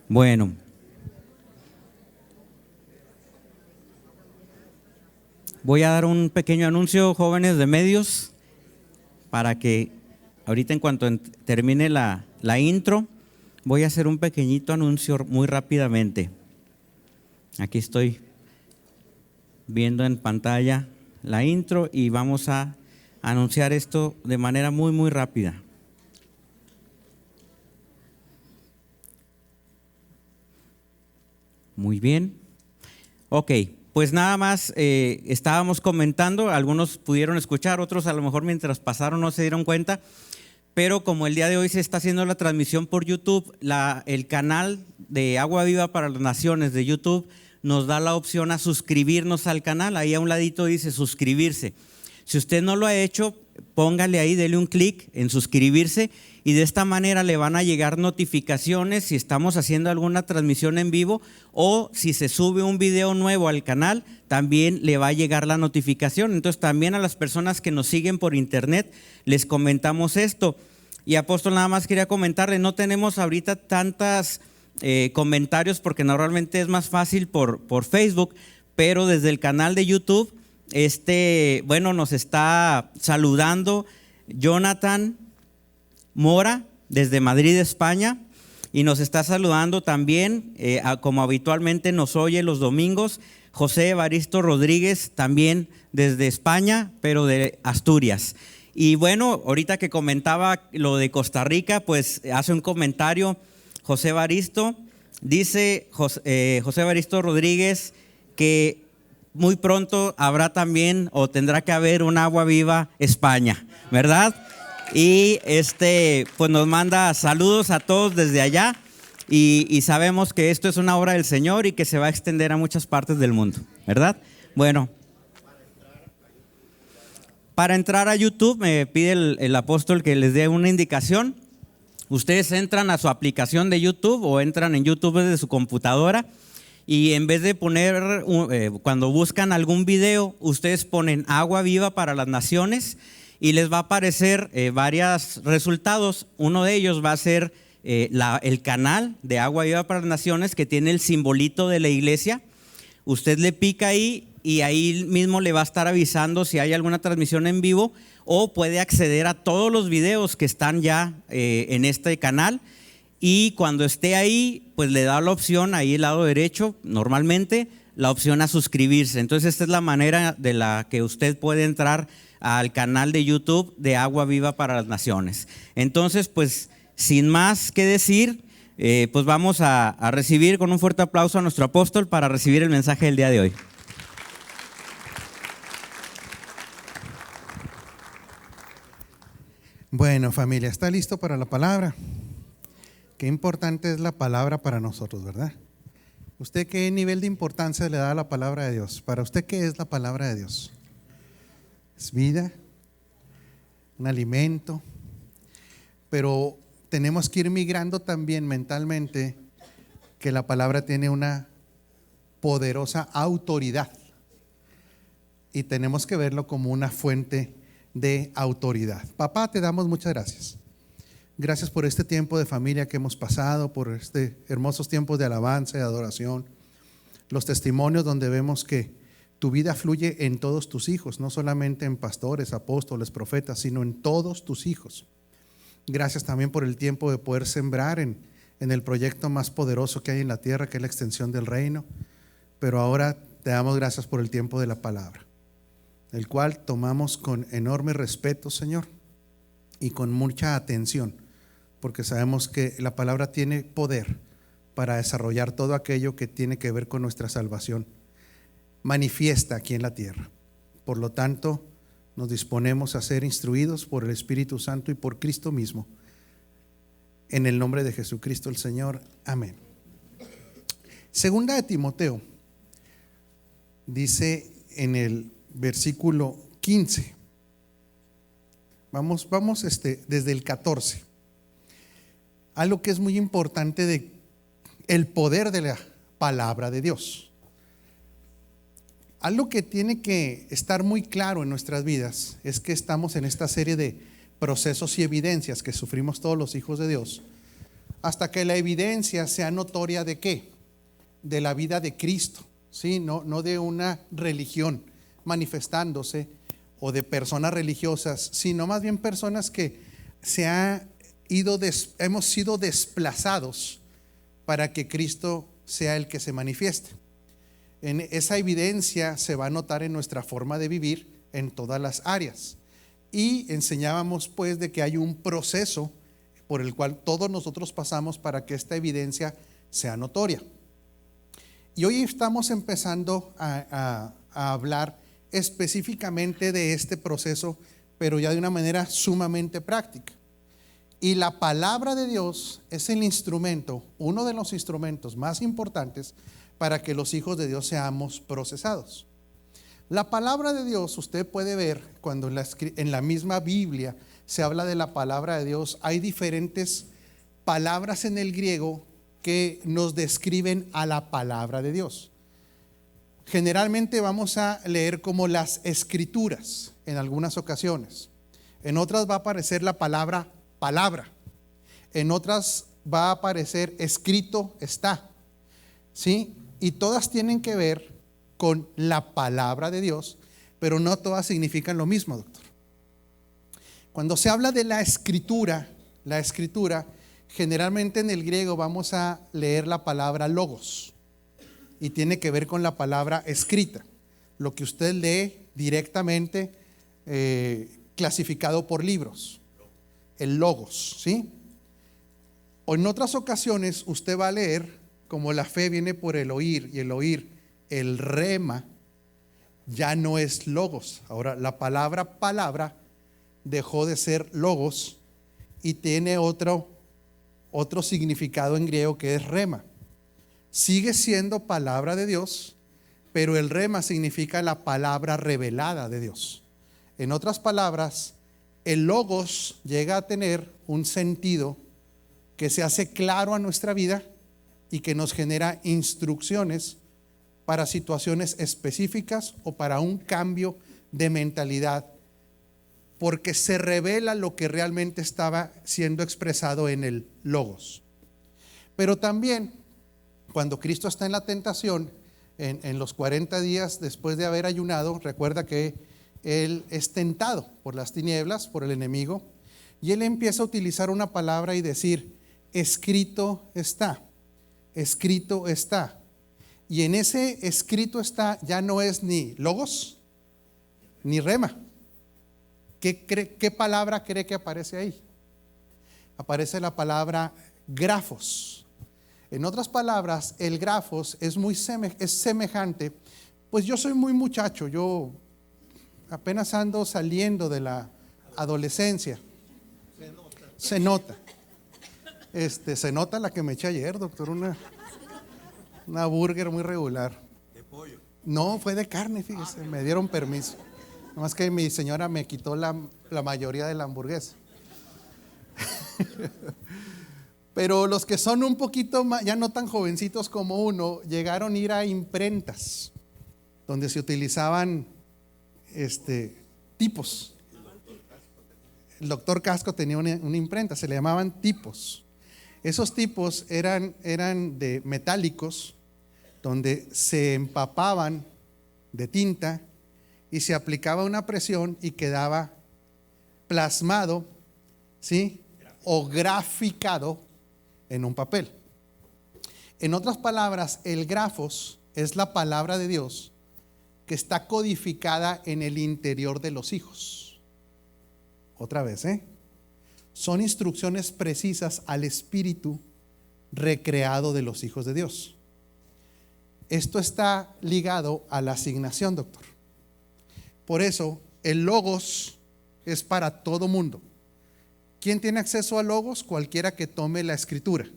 Bueno, voy a dar un pequeño anuncio, jóvenes de medios, para que ahorita en cuanto termine la intro, voy a hacer un pequeñito anuncio muy rápidamente. Aquí estoy viendo en pantalla la intro y vamos a anunciar esto de manera muy rápida. Muy bien. Ok, pues nada más estábamos comentando, algunos pudieron escuchar, otros a lo mejor mientras pasaron no se dieron cuenta, pero como el día de hoy se está haciendo la transmisión por YouTube, el canal de Agua Viva para las Naciones de YouTube nos da la opción a suscribirnos al canal. Ahí a un ladito dice suscribirse. Si usted no lo ha hecho, póngale ahí, dele un clic en suscribirse y de esta manera le van a llegar notificaciones si estamos haciendo alguna transmisión en vivo o si se sube un video nuevo al canal, también le va a llegar la notificación. Entonces también a las personas que nos siguen por internet les comentamos esto. Y Apóstol, nada más quería comentarle, no tenemos ahorita tantas comentarios porque normalmente es más fácil por Facebook, pero desde el canal de YouTube, nos está saludando Jonathan Mora desde Madrid, España, y nos está saludando también, como habitualmente nos oye los domingos, José Evaristo Rodríguez, también desde España, pero de Asturias. Y bueno, ahorita que comentaba lo de Costa Rica, pues hace un comentario José Evaristo, dice José Evaristo Rodríguez que muy pronto habrá también o tendrá que haber un Agua Viva España, ¿verdad? Y pues nos manda saludos a todos desde allá y sabemos que esto es una obra del Señor y que se va a extender a muchas partes del mundo, ¿verdad? Bueno, para entrar a YouTube me pide el apóstol que les dé una indicación. Ustedes entran a su aplicación de YouTube o entran en YouTube desde su computadora y en vez de poner, cuando buscan algún video, ustedes ponen Agua Viva para las Naciones y les va a aparecer varios resultados. Uno de ellos va a ser el canal de Agua Viva para las Naciones que tiene el simbolito de la iglesia. Usted le pica ahí y ahí mismo le va a estar avisando si hay alguna transmisión en vivo o puede acceder a todos los videos que están ya en este canal. Y cuando esté ahí, pues le da la opción ahí al lado derecho, normalmente, la opción a suscribirse. Entonces esta es la manera de la que usted puede entrar al canal de YouTube de Agua Viva para las Naciones. Entonces, pues sin más que decir, pues vamos a recibir con un fuerte aplauso a nuestro apóstol para recibir el mensaje del día de hoy. Bueno, familia, ¿está listo para la palabra? Qué importante es la palabra para nosotros, ¿verdad? ¿Usted qué nivel de importancia le da a la palabra de Dios? Para usted, ¿qué es la palabra de Dios? Es vida, un alimento, pero tenemos que ir migrando también mentalmente que la palabra tiene una poderosa autoridad y tenemos que verlo como una fuente de autoridad. Papá, te damos muchas gracias. Gracias por este tiempo de familia que hemos pasado, por hermosos tiempos de alabanza y adoración, los testimonios donde vemos que tu vida fluye en todos tus hijos, no solamente en pastores, apóstoles, profetas, sino en todos tus hijos. Gracias también por el tiempo de poder sembrar en el proyecto más poderoso que hay en la tierra, que es la extensión del reino. Pero ahora te damos gracias por el tiempo de la palabra, el cual tomamos con enorme respeto, Señor, y con mucha atención, porque sabemos que la palabra tiene poder para desarrollar todo aquello que tiene que ver con nuestra salvación manifiesta aquí en la tierra. Por lo tanto, nos disponemos a ser instruidos por el Espíritu Santo y por Cristo mismo. En el nombre de Jesucristo el Señor. Amén. Segunda de Timoteo dice en el versículo 15. Vamos desde el 14. Algo que es muy importante de el poder de la palabra de Dios. Algo que tiene que estar muy claro en nuestras vidas es que estamos en esta serie de procesos y evidencias que sufrimos todos los hijos de Dios hasta que la evidencia sea notoria ¿de qué? De la vida de Cristo, ¿sí? No de una religión manifestándose o de personas religiosas, sino más bien personas que hemos sido desplazados para que Cristo sea el que se manifieste. En esa evidencia se va a notar en nuestra forma de vivir en todas las áreas. Y enseñábamos pues de que hay un proceso por el cual todos nosotros pasamos para que esta evidencia sea notoria. Y hoy estamos empezando a hablar específicamente de este proceso, pero ya de una manera sumamente práctica. Y la palabra de Dios es el instrumento, uno de los instrumentos más importantes para que los hijos de Dios seamos procesados. La palabra de Dios, usted puede ver cuando en la misma Biblia se habla de la palabra de Dios, hay diferentes palabras en el griego que nos describen a la palabra de Dios. Generalmente vamos a leer como las escrituras en algunas ocasiones. En otras va a aparecer la palabra palabra. En otras va a aparecer escrito está. ¿Sí? Y todas tienen que ver con la palabra de Dios, pero no todas significan lo mismo, doctor. Cuando se habla de la escritura, generalmente en el griego vamos a leer la palabra logos y tiene que ver con la palabra escrita, lo que usted lee directamente clasificado por libros, el logos, ¿sí? O en otras ocasiones usted va a leer, como la fe viene por el oír y el oír el rema, ya no es logos. Ahora la palabra dejó de ser logos y tiene otro significado en griego que es rema. Sigue siendo palabra de Dios, pero el rema significa la palabra revelada de Dios. En otras palabras, el logos llega a tener un sentido que se hace claro a nuestra vida y que nos genera instrucciones para situaciones específicas o para un cambio de mentalidad, porque se revela lo que realmente estaba siendo expresado en el logos. Pero también cuando Cristo está en la tentación, en los 40 días después de haber ayunado, recuerda que Él es tentado por las tinieblas, por el enemigo, y Él empieza a utilizar una palabra y decir, escrito está, escrito está. Y en ese escrito está ya no es ni logos, ni rema. ¿Qué palabra cree que aparece ahí? Aparece la palabra grafos. En otras palabras, el grafos es semejante. Pues yo soy muy muchacho, yo apenas ando saliendo de la adolescencia. Se nota. Se nota la que me eché ayer, doctor, una burger muy regular. ¿De pollo? No, fue de carne, fíjese, me dieron permiso. Nada más que mi señora me quitó la mayoría de la hamburguesa. Pero los que son un poquito más, ya no tan jovencitos como uno, llegaron a ir a imprentas, donde se utilizaban tipos. El doctor Casco tenía una imprenta, se le llamaban tipos. Esos tipos eran de metálicos, donde se empapaban de tinta y se aplicaba una presión y quedaba plasmado, ¿sí? O graficado en un papel. En otras palabras, el grafos es la palabra de Dios que está codificada en el interior de los hijos. Otra vez, son instrucciones precisas al espíritu recreado de los hijos de Dios. Esto está ligado a la asignación, doctor. Por eso, el logos es para todo mundo. ¿Quién tiene acceso a logos? Cualquiera que tome la escritura.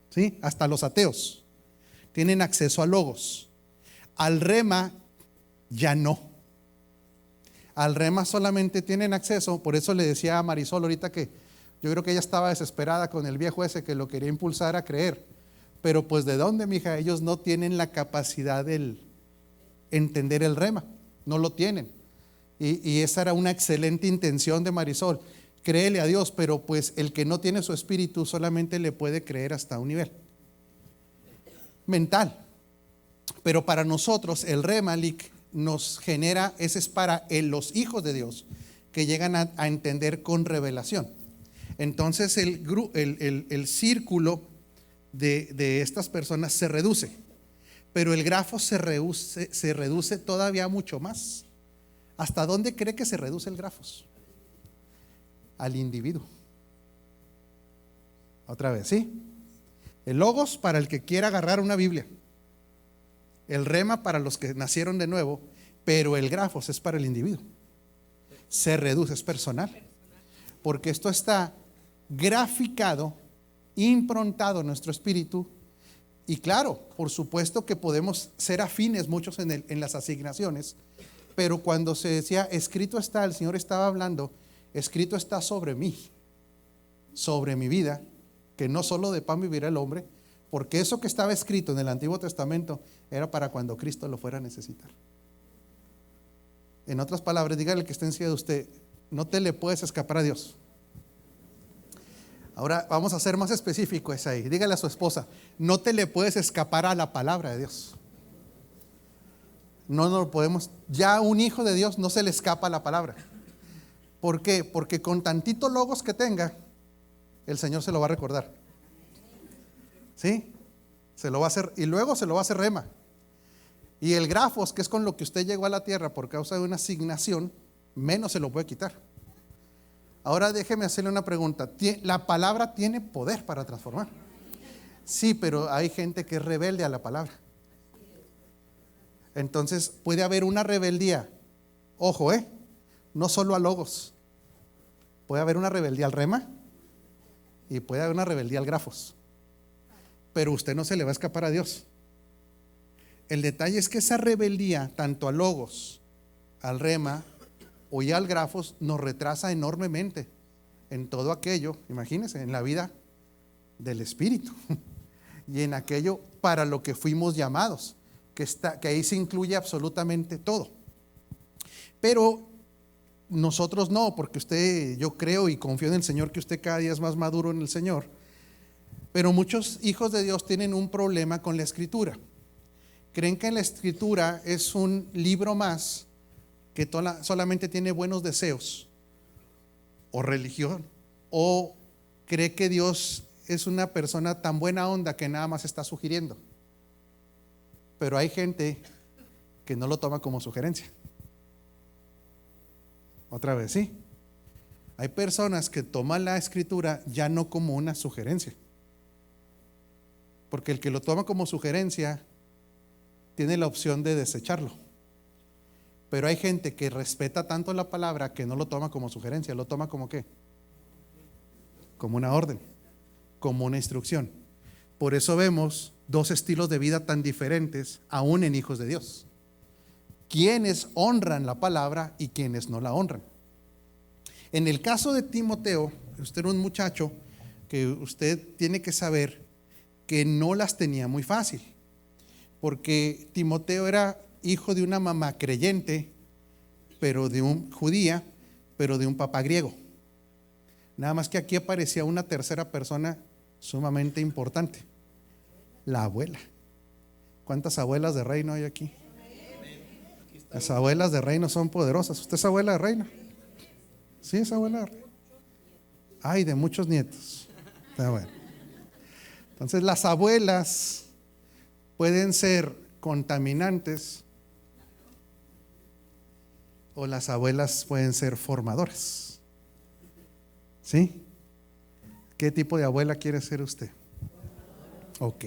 ¿Sí? Hasta los ateos tienen acceso a logos. Al rema ya no. Al rema solamente tienen acceso, por eso le decía a Marisol ahorita que yo creo que ella estaba desesperada con el viejo ese que lo quería impulsar a creer. Pero pues ¿de dónde, mija? Ellos no tienen la capacidad de entender el rema, no lo tienen. Y esa era una excelente intención de Marisol, créele a Dios, pero pues el que no tiene su espíritu solamente le puede creer hasta un nivel mental. Pero para nosotros el Remalik nos genera, ese es para los hijos de Dios que llegan a entender con revelación. Entonces el círculo de estas personas se reduce, pero el grafo se reduce todavía mucho más. ¿Hasta dónde cree que se reduce el grafos? Al individuo. Otra vez, ¿sí? El logos para el que quiera agarrar una Biblia, el rema para los que nacieron de nuevo, pero el grafos es para el individuo. Se reduce, es personal, porque esto está graficado, improntado en nuestro espíritu. Y claro, por supuesto que podemos ser afines muchos en las asignaciones, pero cuando se decía escrito está, el Señor estaba hablando, escrito está sobre mí, sobre mi vida, que no solo de pan vivirá el hombre, porque eso que estaba escrito en el Antiguo Testamento era para cuando Cristo lo fuera a necesitar. En otras palabras, dígale que esté encima de usted, no te le puedes escapar a Dios. Ahora vamos a ser más específicos ahí. Dígale a su esposa, no te le puedes escapar a la palabra de Dios. No lo podemos. Ya un hijo de Dios no se le escapa a la palabra. ¿Por qué? Porque con tantito logos que tenga, el Señor se lo va a recordar. ¿Sí? Se lo va a hacer, y luego se lo va a hacer rema. Y el grafos, que es con lo que usted llegó a la tierra por causa de una asignación, menos se lo puede quitar. Ahora déjeme hacerle una pregunta. ¿La palabra tiene poder para transformar? Sí, pero hay gente que es rebelde a la palabra. Entonces puede haber una rebeldía. Ojo, no solo a logos. Puede haber una rebeldía al rema y puede haber una rebeldía al grafos. Pero usted no se le va a escapar a Dios. El detalle es que esa rebeldía, tanto a logos, al rema o ya al grafos, nos retrasa enormemente en todo aquello, imagínense, en la vida del espíritu y en aquello para lo que fuimos llamados, que ahí se incluye absolutamente todo. Pero nosotros no, porque usted, yo creo y confío en el Señor que usted cada día es más maduro en el Señor. Pero muchos hijos de Dios tienen un problema con la escritura. Creen que la escritura es un libro más que solamente tiene buenos deseos o religión, o cree que Dios es una persona tan buena onda que nada más está sugiriendo. Pero hay gente que no lo toma como sugerencia. Otra vez, ¿sí? Hay personas que toman la escritura ya no como una sugerencia, porque el que lo toma como sugerencia tiene la opción de desecharlo. Pero hay gente que respeta tanto la palabra que no lo toma como sugerencia, lo toma como ¿qué? Como una orden, como una instrucción. Por eso vemos dos estilos de vida tan diferentes aún en hijos de Dios. Quienes honran la palabra y quienes no la honran. En el caso de Timoteo, usted era un muchacho que usted tiene que saber que no las tenía muy fácil, porque Timoteo era hijo de una mamá creyente, pero de un judía, pero de un papá griego. Nada más que aquí aparecía una tercera persona sumamente importante, la abuela. ¿Cuántas abuelas de reino hay aquí? Las abuelas de reino son poderosas. ¿Usted es abuela de reino? Sí, es abuela de reino. Ay, de muchos nietos. Está bueno. Entonces las abuelas pueden ser contaminantes o las abuelas pueden ser formadoras. ¿Sí? ¿Qué tipo de abuela quiere ser usted? Ok.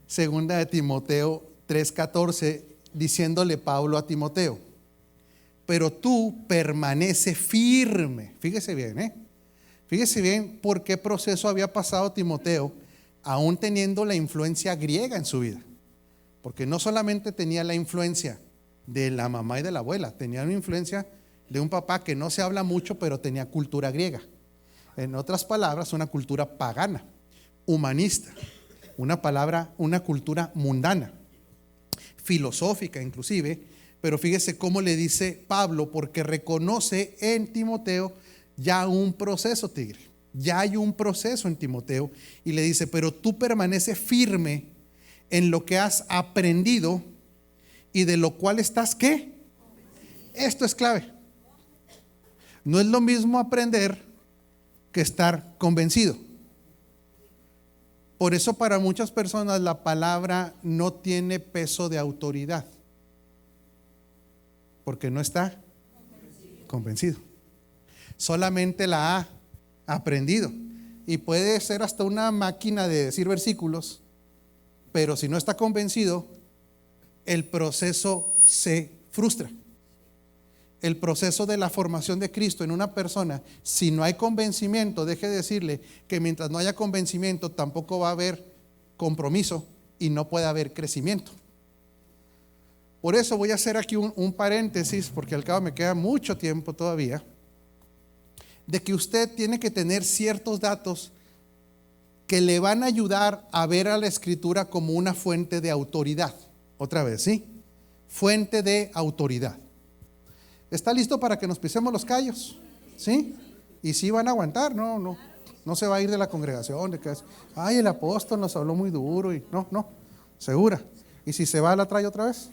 Segunda de Timoteo 3:14, diciéndole Pablo a Timoteo, pero tú permanece firme. Fíjese bien, Fíjese bien por qué proceso había pasado Timoteo, aún teniendo la influencia griega en su vida. Porque no solamente tenía la influencia de la mamá y de la abuela, tenía una influencia de un papá que no se habla mucho, pero tenía cultura griega. En otras palabras, una cultura pagana, humanista, una cultura mundana, filosófica inclusive. Pero fíjese cómo le dice Pablo, porque reconoce en Timoteo ya un proceso, tigre. Ya hay un proceso en Timoteo. Y le dice, pero tú permanece firme en lo que has aprendido y de lo cual estás, ¿qué? Esto es clave. No es lo mismo aprender que estar convencido. Por eso para muchas personas la palabra no tiene peso de autoridad, porque no está convencido. Solamente la ha aprendido. Y puede ser hasta una máquina de decir versículos, pero si no está convencido, el proceso se frustra. El proceso de la formación de Cristo en una persona, si no hay convencimiento, deje de decirle que mientras no haya convencimiento tampoco va a haber compromiso y no puede haber crecimiento. Por eso voy a hacer aquí un paréntesis, porque al cabo me queda mucho tiempo todavía, de que usted tiene que tener ciertos datos que le van a ayudar a ver a la Escritura como una fuente de autoridad. Otra vez, ¿sí? Fuente de autoridad. ¿Está listo para que nos pisemos los callos? ¿Sí? Y sí van a aguantar, no se va a ir de la congregación de que ay, el apóstol nos habló muy duro y no, segura. ¿Y si se va la trae otra vez?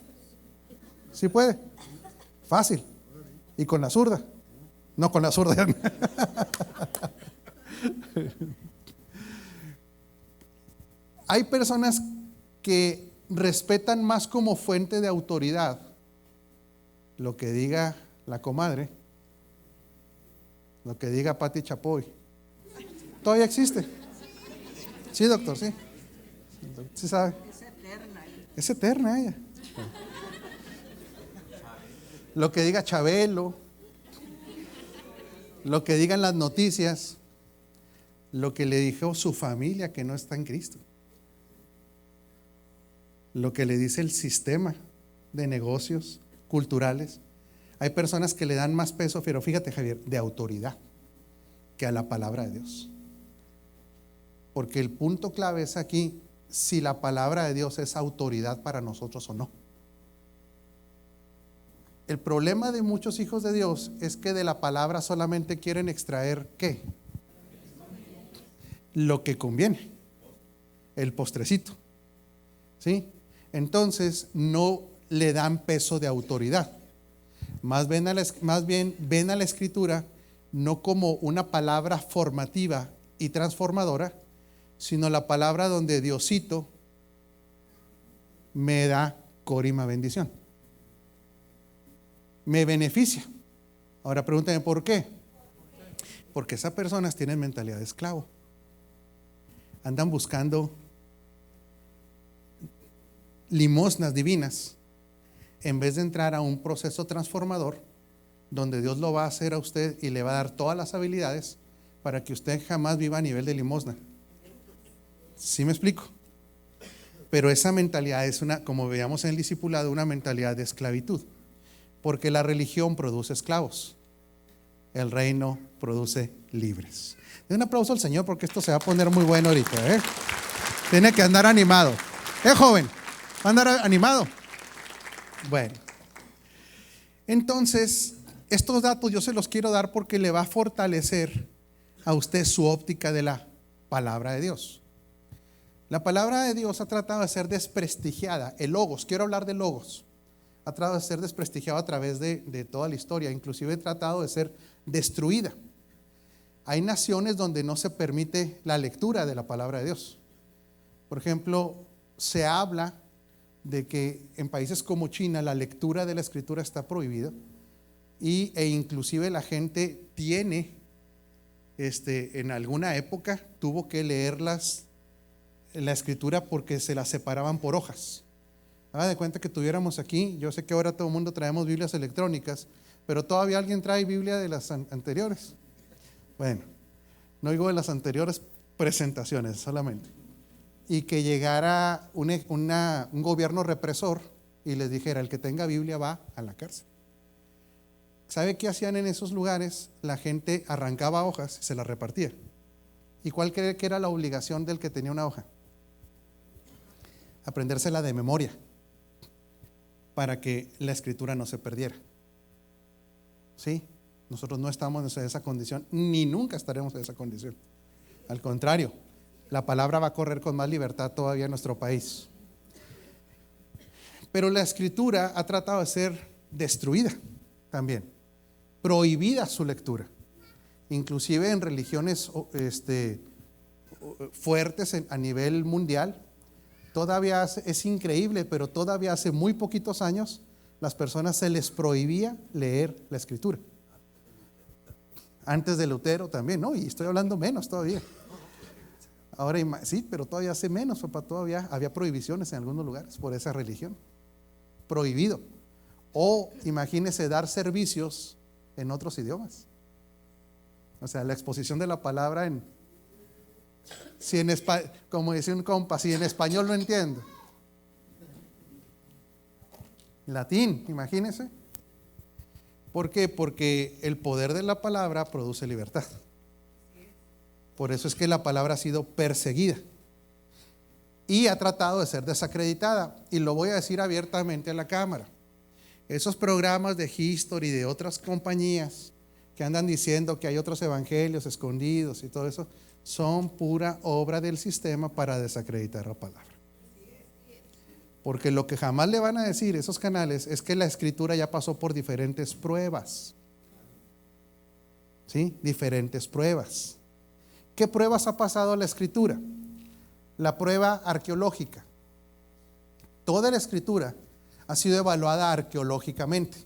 ¿Sí puede? Fácil. ¿Y con la zurda? No, con la zurda. Hay personas que respetan más como fuente de autoridad lo que diga la comadre, lo que diga Pati Chapoy. ¿Todavía existe? Sí, doctor, sí. ¿Sí sabe? Es eterna ella. Lo que diga Chabelo, lo que digan las noticias, lo que le dijo su familia que no está en Cristo, lo que le dice el sistema de negocios culturales. Hay personas que le dan más peso, pero fíjate, Javier, de autoridad que a la palabra de Dios. Porque el punto clave es aquí si la palabra de Dios es autoridad para nosotros o no. El problema de muchos hijos de Dios es que de la palabra solamente quieren extraer ¿qué? Lo que conviene, el postrecito, ¿sí? Entonces no le dan peso de autoridad. Más bien ven a la Escritura no como una palabra formativa y transformadora, sino la palabra donde Diosito me da corima bendición, me beneficia. Ahora pregúntame ¿por qué? Porque esas personas tienen mentalidad de esclavo, andan buscando limosnas divinas en vez de entrar a un proceso transformador donde Dios lo va a hacer a usted y le va a dar todas las habilidades para que usted jamás viva a nivel de limosna. ¿Sí me explico? Pero esa mentalidad es como veíamos en el discipulado, una mentalidad de esclavitud, porque la religión produce esclavos, el reino produce libres. Den un aplauso al Señor porque esto se va a poner muy bueno ahorita, ¿eh? Tiene que andar animado. Joven, ¿va a andar animado? Bueno, entonces estos datos yo se los quiero dar porque le va a fortalecer a usted su óptica de la palabra de Dios. La palabra de Dios ha tratado de ser desprestigiada. El logos, quiero hablar de logos, ha tratado de ser desprestigiado a través de toda la historia, inclusive ha tratado de ser destruida. Hay naciones donde no se permite la lectura de la palabra de Dios. Por ejemplo, se habla de que en países como China la lectura de la escritura está prohibida e inclusive la gente tiene en alguna época tuvo que leerlas la escritura porque se las separaban por hojas. Haga de cuenta que tuviéramos aquí, yo sé que ahora todo el mundo traemos Biblias electrónicas, pero todavía alguien trae Biblia de las anteriores. Bueno, no digo de las anteriores presentaciones solamente. Y que llegara un gobierno represor y les dijera, el que tenga Biblia va a la cárcel. ¿Sabe qué hacían en esos lugares? La gente arrancaba hojas y se las repartía. ¿Y cuál cree que era la obligación del que tenía una hoja? Aprendérsela de memoria para que la escritura no se perdiera. ¿Sí? Nosotros no estamos en esa condición, ni nunca estaremos en esa condición. Al contrario, la palabra va a correr con más libertad todavía en nuestro país. Pero la escritura ha tratado de ser destruida también, prohibida su lectura. Inclusive en religiones fuertes a nivel mundial, todavía es increíble, pero todavía hace muy poquitos años las personas se les prohibía leer la escritura. Antes de Lutero también, ¿no? Y estoy hablando menos todavía. Ahora sí, pero todavía hace menos, papá, todavía había prohibiciones en algunos lugares por esa religión. Prohibido. O imagínese dar servicios en otros idiomas. O sea, la exposición de la palabra como decía un compa, si en español no entiendo. Latín, imagínese. ¿Por qué? Porque el poder de la palabra produce libertad. Por eso es que la palabra ha sido perseguida y ha tratado de ser desacreditada. Y lo voy a decir abiertamente a la cámara. Esos programas de History y de otras compañías que andan diciendo que hay otros evangelios escondidos y todo eso, son pura obra del sistema para desacreditar la palabra. Porque lo que jamás le van a decir esos canales es que la escritura ya pasó por diferentes pruebas. ¿Sí? Diferentes pruebas. ¿Qué pruebas ha pasado la escritura? La prueba arqueológica. Toda la escritura ha sido evaluada arqueológicamente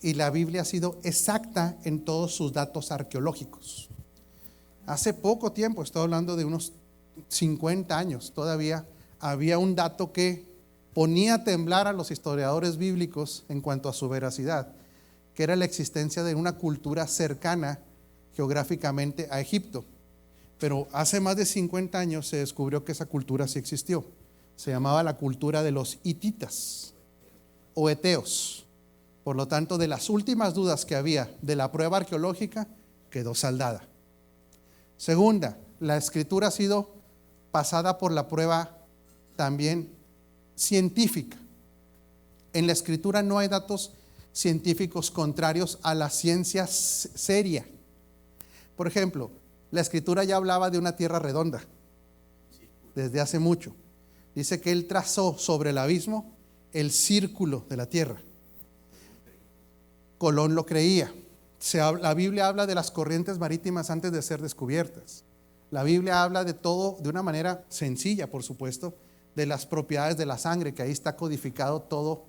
y la Biblia ha sido exacta en todos sus datos arqueológicos. Hace poco tiempo, estoy hablando de unos 50 años, todavía había un dato que ponía a temblar a los historiadores bíblicos en cuanto a su veracidad, que era la existencia de una cultura cercana geográficamente a Egipto. Pero hace más de 50 años se descubrió que esa cultura sí existió. Se llamaba la cultura de los hititas o eteos. Por lo tanto, de las últimas dudas que había de la prueba arqueológica, quedó saldada. Segunda, la escritura ha sido pasada por la prueba también científica. En la escritura no hay datos científicos contrarios a la ciencia seria. Por ejemplo, la escritura ya hablaba de una tierra redonda desde hace mucho. Dice que él trazó sobre el abismo el círculo de la tierra. Colón lo creía. La Biblia habla de las corrientes marítimas antes de ser descubiertas. La Biblia habla de todo de una manera sencilla, por supuesto, de las propiedades de la sangre, que ahí está codificado todo,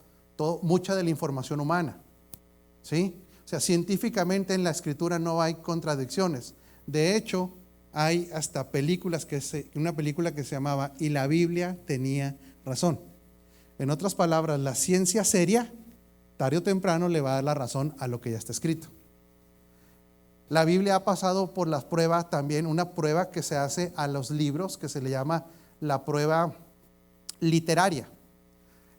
mucha de la información humana. ¿Sí? O sea, científicamente en la escritura no hay contradicciones. De hecho, hay hasta una película que se llamaba "Y la Biblia tenía razón". En otras palabras, la ciencia seria, tarde o temprano, le va a dar la razón a lo que ya está escrito. La Biblia ha pasado por las pruebas también, una prueba que se hace a los libros, que se le llama la prueba literaria.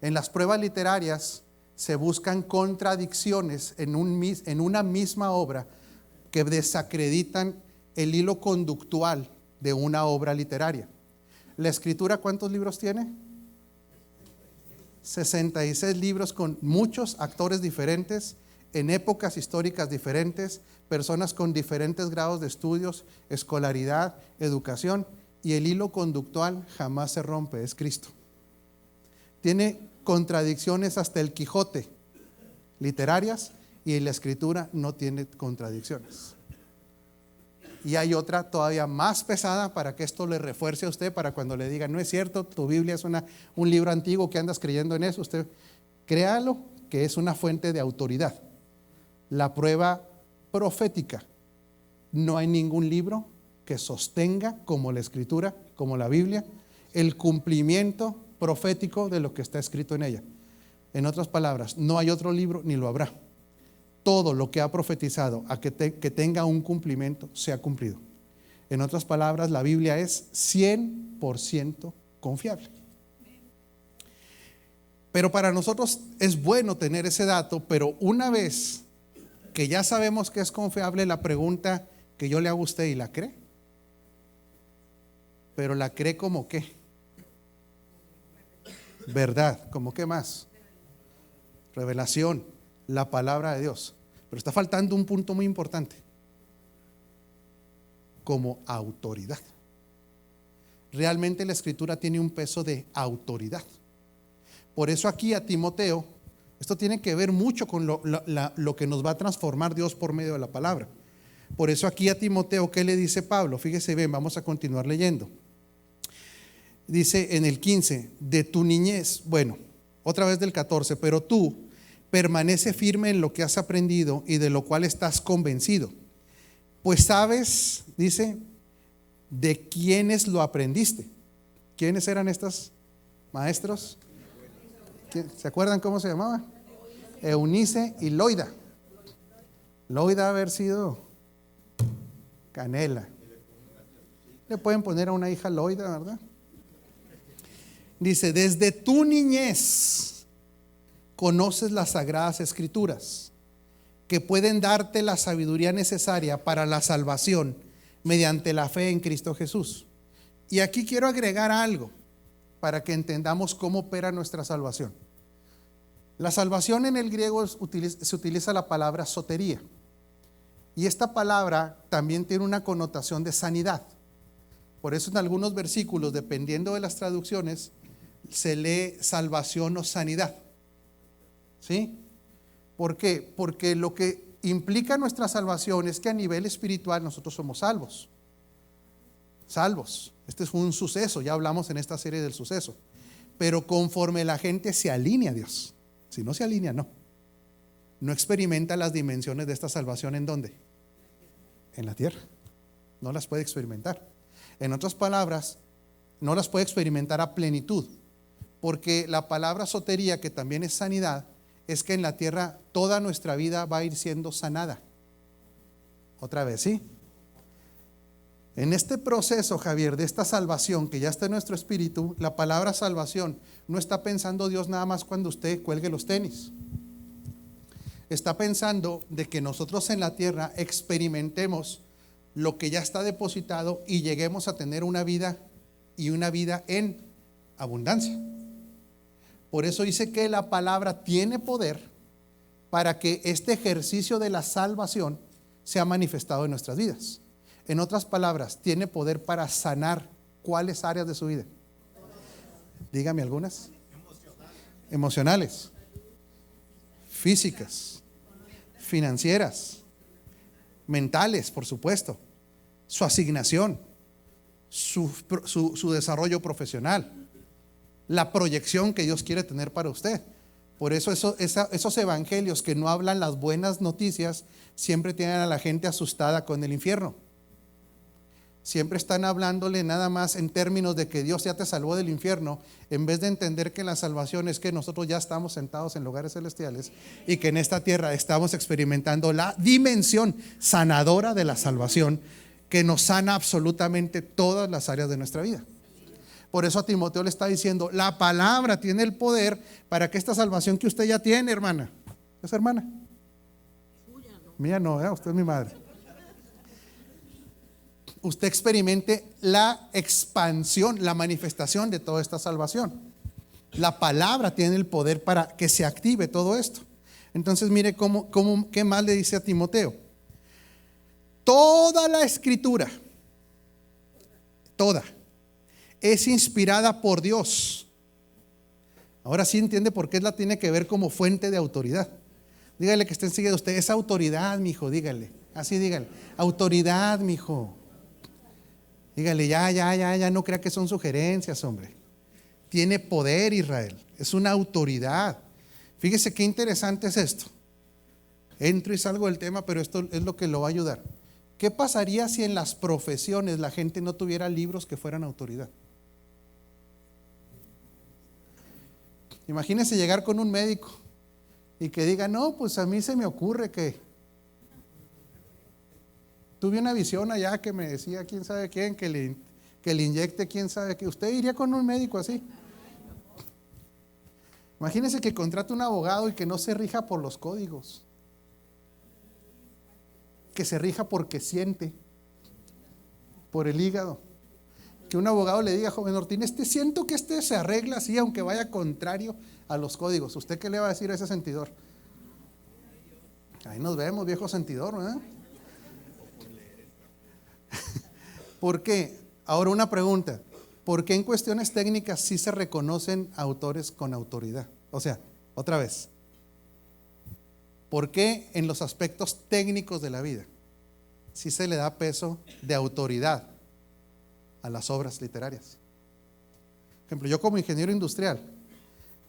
En las pruebas literarias se buscan contradicciones en una misma obra que desacreditan el hilo conductual de una obra literaria. ¿La escritura cuántos libros tiene? 66 libros con muchos actores diferentes, en épocas históricas diferentes, personas con diferentes grados de estudios, escolaridad, educación, y el hilo conductual jamás se rompe, es Cristo. Tiene contradicciones hasta el Quijote, literarias, y en la escritura no tiene contradicciones. Y hay otra todavía más pesada para que esto le refuerce a usted, para cuando le digan, no es cierto, tu Biblia es un libro antiguo, que andas creyendo en eso, usted créalo que es una fuente de autoridad. La prueba profética. No hay ningún libro que sostenga, como la escritura, como la Biblia, el cumplimiento profético de lo que está escrito en ella. En otras palabras, no hay otro libro ni lo habrá. Todo lo que ha profetizado a que tenga un cumplimiento se ha cumplido. En otras palabras, la Biblia es 100% confiable. Pero para nosotros es bueno tener ese dato, pero una vez que ya sabemos que es confiable, la pregunta que yo le hago a usted, ¿y la cree? Pero ¿la cree como qué? Verdad, ¿como qué más? Revelación, la palabra de Dios. Pero está faltando un punto muy importante. Como autoridad. Realmente la Escritura tiene un peso de autoridad. Por eso aquí a Timoteo, esto tiene que ver mucho con lo que nos va a transformar Dios por medio de la palabra. Por eso aquí a Timoteo, ¿qué le dice Pablo? Fíjese bien, vamos a continuar leyendo. Dice en el 15, de tu niñez, bueno, otra vez del 14, pero tú permanece firme en lo que has aprendido y de lo cual estás convencido. Pues sabes, dice, de quiénes lo aprendiste. ¿Quiénes eran estos maestros? ¿Se acuerdan cómo se llamaba? Eunice y Loida. Loida haber sido Canela. Le pueden poner a una hija Loida, ¿verdad? Dice, desde tu niñez conoces las sagradas escrituras que pueden darte la sabiduría necesaria para la salvación mediante la fe en Cristo Jesús. Y aquí quiero agregar algo para que entendamos cómo opera nuestra salvación. La salvación en el griego se utiliza la palabra sotería. Y esta palabra también tiene una connotación de sanidad. Por eso en algunos versículos, dependiendo de las traducciones, se lee salvación o sanidad. ¿Sí? ¿Por qué? Porque lo que implica nuestra salvación es que a nivel espiritual nosotros somos salvos. Salvos. Este es un suceso, ya hablamos en esta serie del suceso. Pero conforme la gente se alinea a Dios, si no se alinea, no experimenta las dimensiones de esta salvación. ¿En dónde? En la tierra. No las puede experimentar. En otras palabras, no las puede experimentar a plenitud. Porque la palabra sotería, que también es sanidad, es que en la tierra toda nuestra vida va a ir siendo sanada. Otra vez, ¿sí? En este proceso, Javier, de esta salvación que ya está en nuestro espíritu, la palabra salvación no está pensando Dios nada más cuando usted cuelgue los tenis. Está pensando de que nosotros en la tierra experimentemos lo que ya está depositado y lleguemos a tener una vida, y una vida en abundancia. Por eso dice que la palabra tiene poder para que este ejercicio de la salvación sea manifestado en nuestras vidas. En otras palabras, tiene poder para sanar ¿cuáles áreas de su vida? Dígame algunas. Emocionales, físicas, financieras, mentales, por supuesto, su asignación, su desarrollo profesional, la proyección que Dios quiere tener para usted. Por eso esos evangelios que no hablan las buenas noticias siempre tienen a la gente asustada con el infierno. Siempre están hablándole nada más en términos de que Dios ya te salvó del infierno, en vez de entender que la salvación es que nosotros ya estamos sentados en lugares celestiales y que en esta tierra estamos experimentando la dimensión sanadora de la salvación, que nos sana absolutamente todas las áreas de nuestra vida. Por eso a Timoteo le está diciendo, la palabra tiene el poder para que esta salvación que usted ya tiene, hermana. ¿Es hermana? Mía no, usted es mi madre. Usted experimente la expansión, la manifestación de toda esta salvación. La palabra tiene el poder para que se active todo esto. Entonces mire qué más le dice a Timoteo. Toda la escritura, toda, es inspirada por Dios. Ahora sí entiende por qué la tiene que ver como fuente de autoridad. Dígale que esté enseguida de usted, es autoridad, mijo, dígale. Así dígale, autoridad, mijo. Dígale, ya, no crea que son sugerencias, hombre. Tiene poder Israel, es una autoridad. Fíjese qué interesante es esto. Entro y salgo del tema, pero esto es lo que lo va a ayudar. ¿Qué pasaría si en las profesiones la gente no tuviera libros que fueran autoridad? Imagínese llegar con un médico y que diga, no, pues a mí se me ocurre que tuve una visión allá que me decía quién sabe quién, que le inyecte quién sabe qué. ¿Usted iría con un médico así? Imagínese que contrate un abogado y que no se rija por los códigos, que se rija porque siente, por el hígado. Que un abogado le diga, joven Ortín, siento que se arregla así, aunque vaya contrario a los códigos. ¿Usted qué le va a decir a ese sentidor? Ahí nos vemos, viejo sentidor, ¿verdad? ¿Por qué? Ahora una pregunta. ¿Por qué en cuestiones técnicas sí se reconocen autores con autoridad? O sea, otra vez. ¿Por qué en los aspectos técnicos de la vida sí se le da peso de autoridad a las obras literarias? Por ejemplo, yo como ingeniero industrial,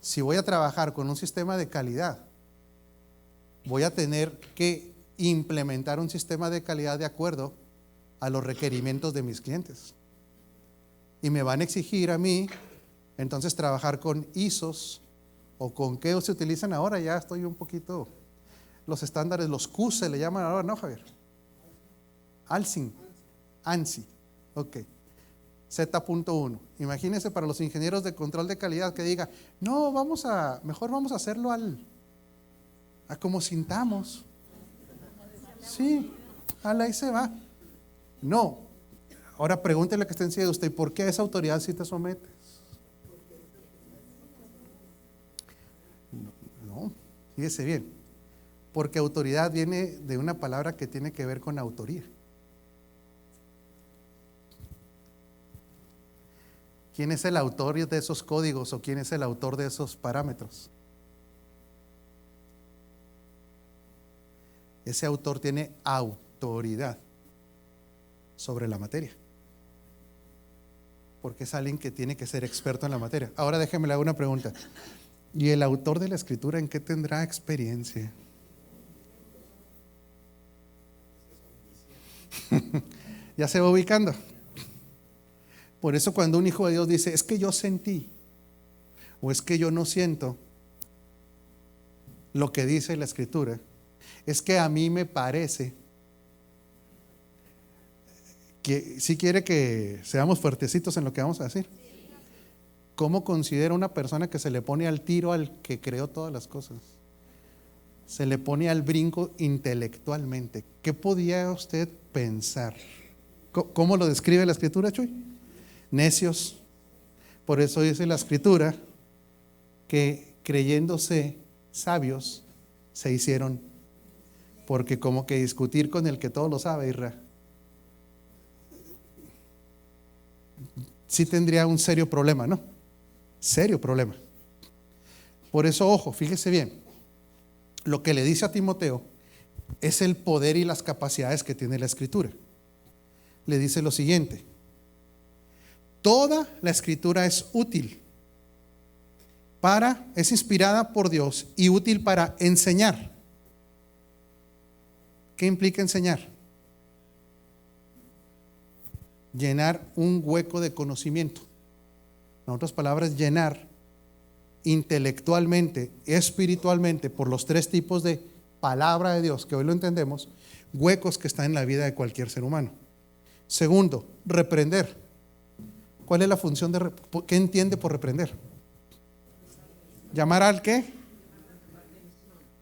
si voy a trabajar con un sistema de calidad, voy a tener que implementar un sistema de calidad de acuerdo a los requerimientos de mis clientes. Y me van a exigir a mí, entonces, trabajar con ISOs o con qué se utilizan ahora. Ya estoy un poquito, los estándares, los Q se le llaman ahora, ¿no, Javier? ANSI, ok. Z.1. Imagínense para los ingenieros de control de calidad que diga, no, mejor vamos a hacerlo a como sintamos. Sí, ahí se va. No. Ahora pregúntele que está encima de usted, ¿por qué a esa autoridad sí te sometes? No, fíjese bien. Porque autoridad viene de una palabra que tiene que ver con autoría. ¿Quién es el autor de esos códigos o quién es el autor de esos parámetros? Ese autor tiene autoridad sobre la materia, porque es alguien que tiene que ser experto en la materia. Ahora déjeme le hago una pregunta. ¿Y el autor de la escritura en qué tendrá experiencia? Ya se va ubicando. Por eso cuando un hijo de Dios dice, es que yo sentí, o es que yo no siento lo que dice la escritura, es que a mí me parece que si quiere que seamos fuertecitos en lo que vamos a decir. ¿Cómo considera una persona que se le pone al tiro al que creó todas las cosas? Se le pone al brinco intelectualmente. ¿Qué podía usted pensar? ¿Cómo lo describe la escritura, Chuy? Necios. Por eso dice la escritura que creyéndose sabios se hicieron, porque como que discutir con el que todo lo sabe, Isra, sí tendría un serio problema, ¿no? Serio problema. Por eso, ojo, fíjese bien, lo que le dice a Timoteo es el poder y las capacidades que tiene la escritura. Le dice lo siguiente: toda la escritura es útil es inspirada por Dios y útil para enseñar. ¿Qué implica enseñar? Llenar un hueco de conocimiento. En otras palabras, llenar intelectualmente, espiritualmente, por los tres tipos de palabra de Dios, que hoy lo entendemos, huecos que están en la vida de cualquier ser humano. Segundo, reprender. ¿Cuál es la función de qué entiende por reprender? ¿Llamar al qué?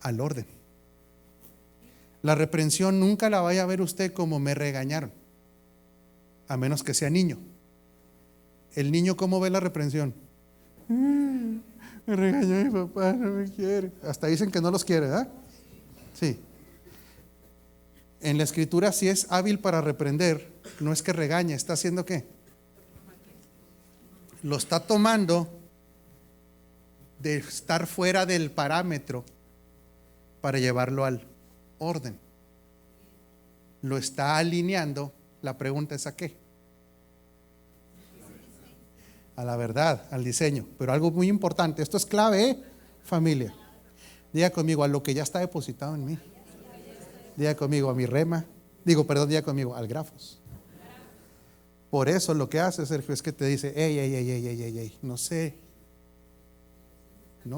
Al orden. La reprensión nunca la vaya a ver usted como me regañaron, a menos que sea niño. El niño, ¿cómo ve la reprensión? Me regañó mi papá, no me quiere. Hasta dicen que no los quiere, ¿verdad? Sí. En la escritura, si es hábil para reprender, no es que regañe, ¿está haciendo qué? Lo está tomando de estar fuera del parámetro para llevarlo al orden. Lo está alineando. La pregunta es ¿a qué? A la verdad, al diseño. Pero algo muy importante, esto es clave, familia. Diga conmigo, a lo que ya está depositado en mí. Diga conmigo, a mi rema. Diga conmigo, al grafos. Por eso lo que hace, Sergio, es que te dice, ey, no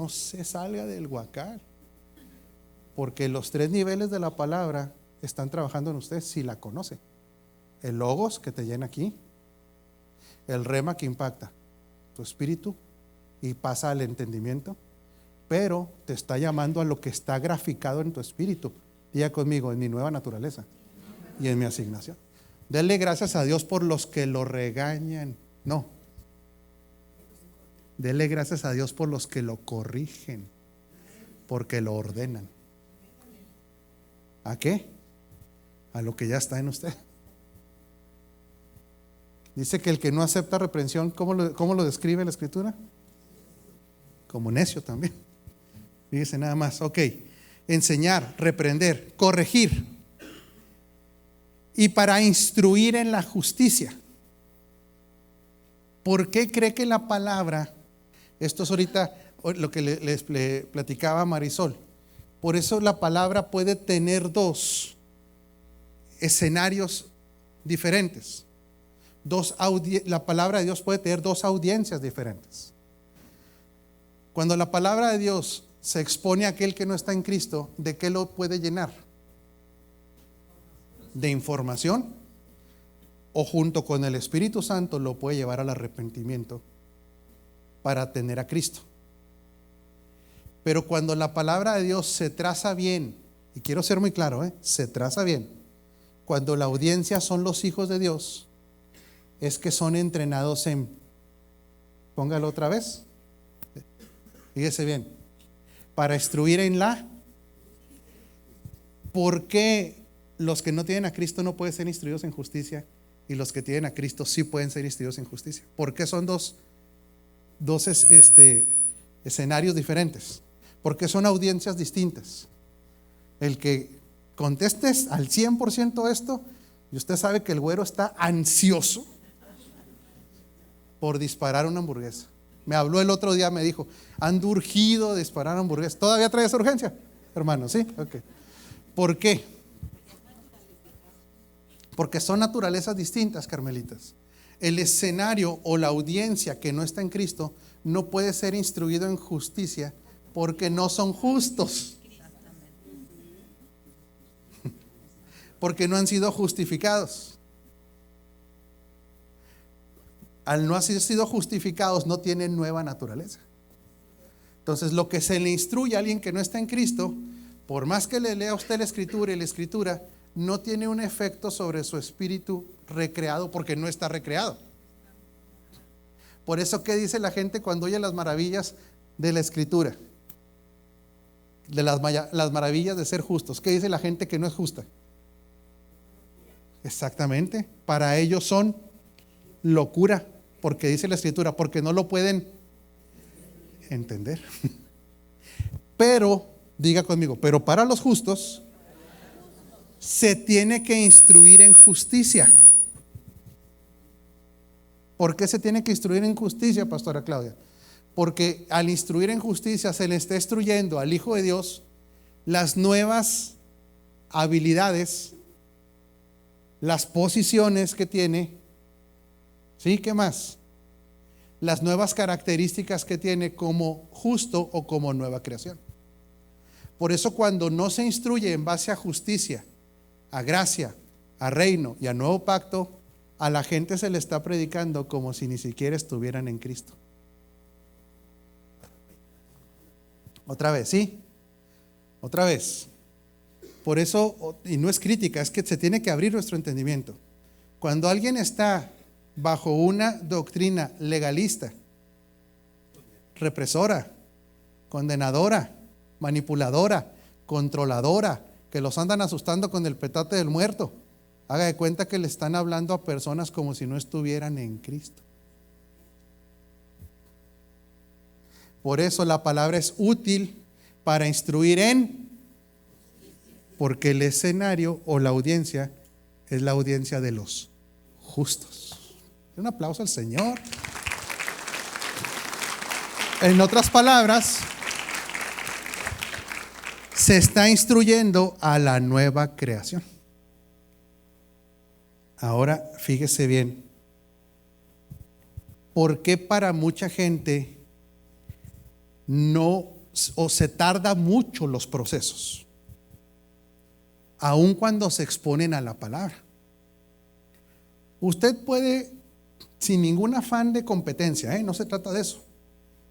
se salga del huacal. Porque los tres niveles de la palabra están trabajando en usted si la conoce. El logos que te llena aquí, el rema que impacta tu espíritu y pasa al entendimiento, pero te está llamando a lo que está graficado en tu espíritu. Diga conmigo, en mi nueva naturaleza y en mi asignación. Denle gracias a Dios por los que lo regañan. No. Denle gracias a Dios por los que lo corrigen, porque lo ordenan. ¿A qué? A lo que ya está en usted. Dice que el que no acepta reprensión, ¿cómo lo describe la Escritura? Como necio también. Fíjese nada más. Ok. Enseñar, reprender, corregir. Y para instruir en la justicia. ¿Por qué cree que la palabra, esto es ahorita lo que le platicaba a Marisol, por eso la palabra puede tener dos escenarios diferentes. La palabra de Dios puede tener dos audiencias diferentes. Cuando la palabra de Dios se expone a aquel que no está en Cristo, ¿de qué lo puede llenar? De información, o junto con el Espíritu Santo lo puede llevar al arrepentimiento para tener a Cristo. Pero cuando la palabra de Dios se traza bien, y quiero ser muy claro, se traza bien, cuando la audiencia son los hijos de Dios, es que son entrenados en, póngalo otra vez, fíjese bien, para instruir en la. ¿Por qué los que no tienen a Cristo no pueden ser instruidos en justicia y los que tienen a Cristo sí pueden ser instruidos en justicia? ¿Por qué son dos escenarios diferentes? Porque son audiencias distintas. El que contestes al 100% esto, y usted sabe que el güero está ansioso por disparar una hamburguesa. Me habló el otro día, me dijo, ando urgido de disparar hamburguesas. ¿Todavía trae esa urgencia, hermano? ¿Sí? Ok. ¿Por qué? Porque son naturalezas distintas, carmelitas. El escenario o la audiencia que no está en Cristo no puede ser instruido en justicia porque no son justos. Porque no han sido justificados. Al no haber sido justificados, no tienen nueva naturaleza. Entonces, lo que se le instruye a alguien que no está en Cristo, por más que le lea a usted la Escritura y la Escritura, no tiene un efecto sobre su espíritu recreado porque no está recreado. Por eso, ¿qué dice la gente cuando oye las maravillas de la Escritura? De las maravillas de ser justos. ¿Qué dice la gente que no es justa? Exactamente. Para ellos son locura, porque dice la Escritura, porque no lo pueden entender. Pero, diga conmigo, pero para los justos se tiene que instruir en justicia. ¿Por qué se tiene que instruir en justicia, pastora Claudia? Porque al instruir en justicia se le está instruyendo al Hijo de Dios las nuevas habilidades, las posiciones que tiene. ¿Sí? ¿Qué más? Las nuevas características que tiene como justo o como nueva creación. Por eso, cuando no se instruye en base a justicia, a gracia, a reino y a nuevo pacto, a la gente se le está predicando como si ni siquiera estuvieran en Cristo. Otra vez, ¿sí? Otra vez. Por eso, y no es crítica, es que se tiene que abrir nuestro entendimiento. Cuando alguien está bajo una doctrina legalista, represora, condenadora, manipuladora, controladora, que los andan asustando con el petate del muerto, haga de cuenta que le están hablando a personas como si no estuvieran en Cristo. Por eso la palabra es útil para instruir en, porque el escenario o la audiencia es la audiencia de los justos. Un aplauso al Señor. En otras palabras, se está instruyendo a la nueva creación. Ahora, fíjese bien, ¿por qué para mucha gente no o se tarda mucho los procesos, aun cuando se exponen a la palabra? Usted puede, sin ningún afán de competencia, no se trata de eso,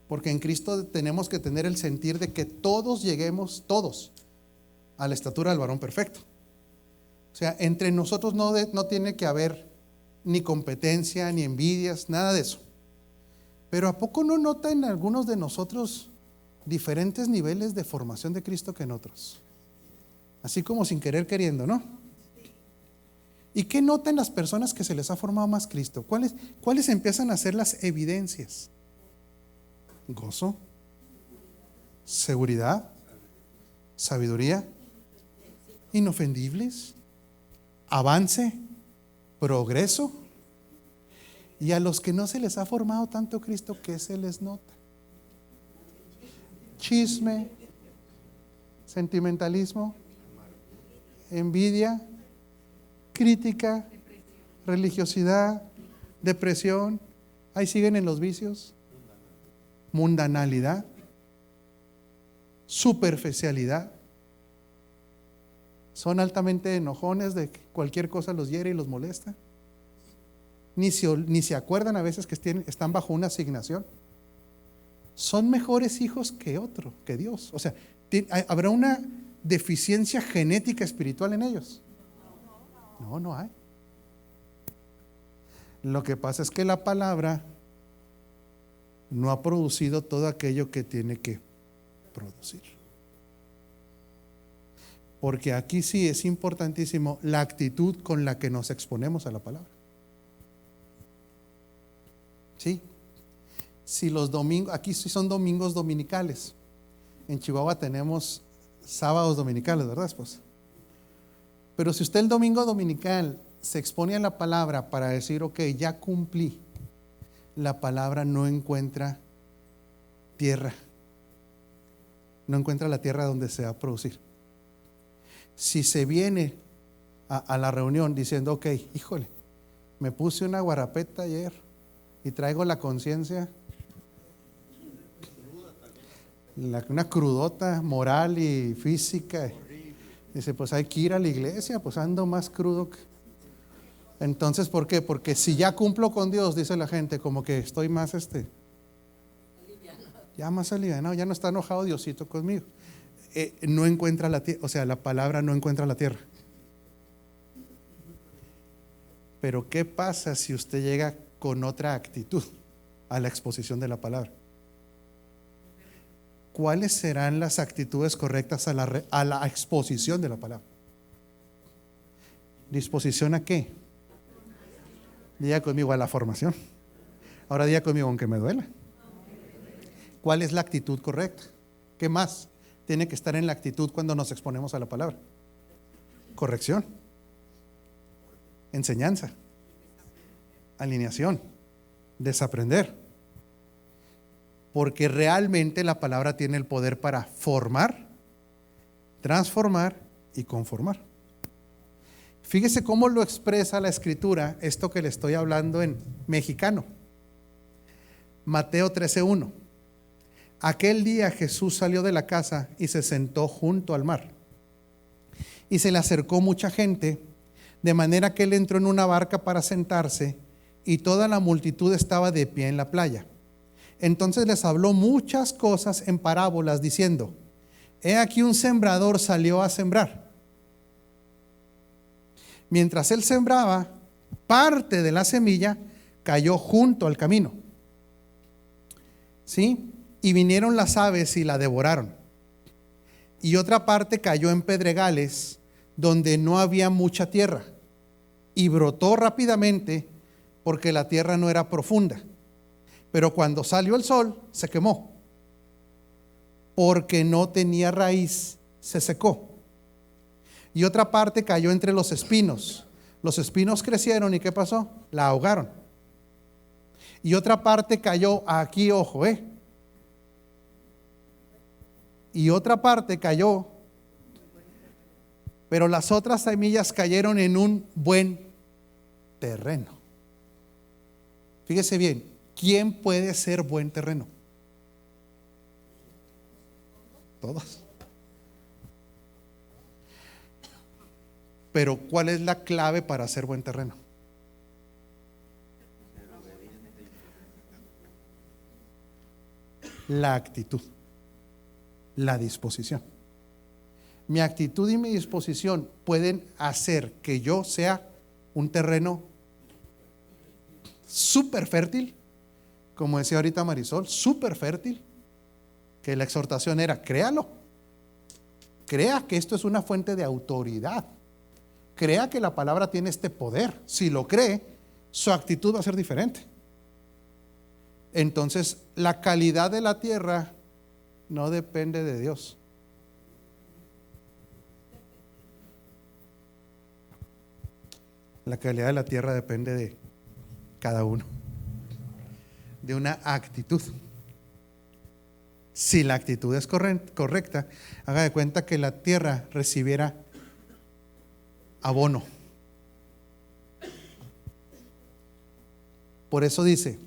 porque en Cristo tenemos que tener el sentir de que todos lleguemos, todos, a la estatura del varón perfecto. O sea, entre nosotros no tiene que haber ni competencia, ni envidias, nada de eso. Pero ¿a poco no nota en algunos de nosotros diferentes niveles de formación de Cristo que en otros? Así como sin querer queriendo, ¿no? ¿Y qué notan las personas que se les ha formado más Cristo? ¿Cuáles empiezan a ser las evidencias? Gozo, seguridad, sabiduría, inofendibles, avance, progreso. Y a los que no se les ha formado tanto Cristo, ¿qué se les nota? Chisme, sentimentalismo, envidia, crítica, religiosidad, depresión. Ahí siguen en los vicios, mundanalidad, superficialidad. Son altamente enojones de que cualquier cosa los hiere y los molesta. Ni se acuerdan a veces que están bajo una asignación. Son mejores hijos que Dios. O sea, ¿habrá una deficiencia genética espiritual en ellos? No, no hay. Lo que pasa es que la palabra no ha producido todo aquello que tiene que producir. Porque aquí sí es importantísimo la actitud con la que nos exponemos a la palabra. Sí. Si los domingos, aquí sí son domingos dominicales. En Chihuahua tenemos sábados dominicales, ¿verdad, esposa? Pero si usted el domingo dominical se expone a la palabra para decir, ok, ya cumplí, la palabra no encuentra tierra. No encuentra la tierra donde se va a producir. Si se viene a la reunión diciendo, ok, híjole, me puse una guarapeta ayer y traigo la conciencia, una crudota moral y física. Dice, pues hay que ir a la iglesia, pues ando más crudo. Entonces, ¿por qué? Porque si ya cumplo con Dios, dice la gente, como que estoy más ya más alivianado, ya no está enojado Diosito conmigo. No encuentra la tierra, o sea, la palabra no encuentra la tierra. Pero ¿qué pasa si usted llega con otra actitud a la exposición de la palabra? ¿Cuáles serán las actitudes correctas a la exposición de la palabra? ¿Disposición a qué? Diga conmigo, a la formación. Ahora diga conmigo, aunque me duela. ¿Cuál es la actitud correcta? ¿Qué más tiene que estar en la actitud cuando nos exponemos a la palabra? Corrección, enseñanza, alineación, desaprender. Porque realmente la palabra tiene el poder para formar, transformar y conformar. Fíjese cómo lo expresa la Escritura, esto que le estoy hablando en mexicano. Mateo 13:1. Aquel día Jesús salió de la casa y se sentó junto al mar. Y se le acercó mucha gente, de manera que él entró en una barca para sentarse, y toda la multitud estaba de pie en la playa. Entonces les habló muchas cosas en parábolas, diciendo: he aquí un sembrador salió a sembrar. Mientras él sembraba, parte de la semilla cayó junto al camino. ¿Sí? Y vinieron las aves y la devoraron. Y otra parte cayó en pedregales, donde no había mucha tierra, y brotó rápidamente, porque la tierra no era profunda. Pero cuando salió el sol, se quemó, porque no tenía raíz, se secó. Y otra parte cayó entre los espinos. Los espinos crecieron, ¿y qué pasó? La ahogaron. Y otra parte cayó aquí, ojo, y otra parte cayó, pero las otras semillas cayeron en un buen terreno. Fíjese bien, ¿quién puede ser buen terreno? Todos. Pero ¿cuál es la clave para ser buen terreno? La actitud, la disposición. Mi actitud y mi disposición pueden hacer que yo sea un terreno súper fértil, como decía ahorita Marisol, súper fértil, que la exhortación era: créalo, Crea que esto es una fuente de autoridad. Crea que la palabra tiene este poder. Si lo cree, su actitud va a ser diferente. Entonces, la calidad de la tierra no depende de Dios. La calidad de la tierra depende de cada uno, de una actitud. Si la actitud es correcta, haga de cuenta que la tierra recibiera abono. Por eso dice,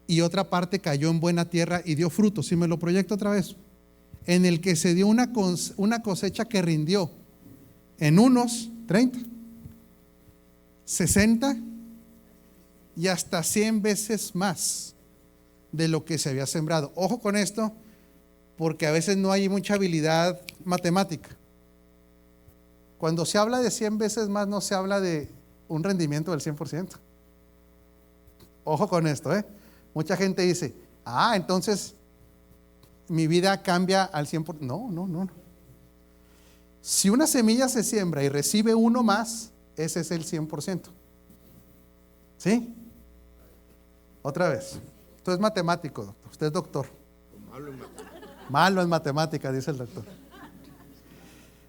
y otra parte cayó en buena tierra y dio fruto. Si me lo proyecto otra vez, en el que se dio una cosecha que rindió en unos 30, 60 y hasta 100 veces más de lo que se había sembrado. Ojo con esto, porque a veces no hay mucha habilidad matemática. Cuando se habla de 100 veces más, no se habla de un rendimiento del 100%. Ojo con esto, Mucha gente dice, entonces mi vida cambia al 100%. No. Si una semilla se siembra y recibe uno más, ese es el 100%. ¿Sí? Otra vez. Esto es matemático, doctor. Usted es doctor. Malo en matemática, dice el doctor.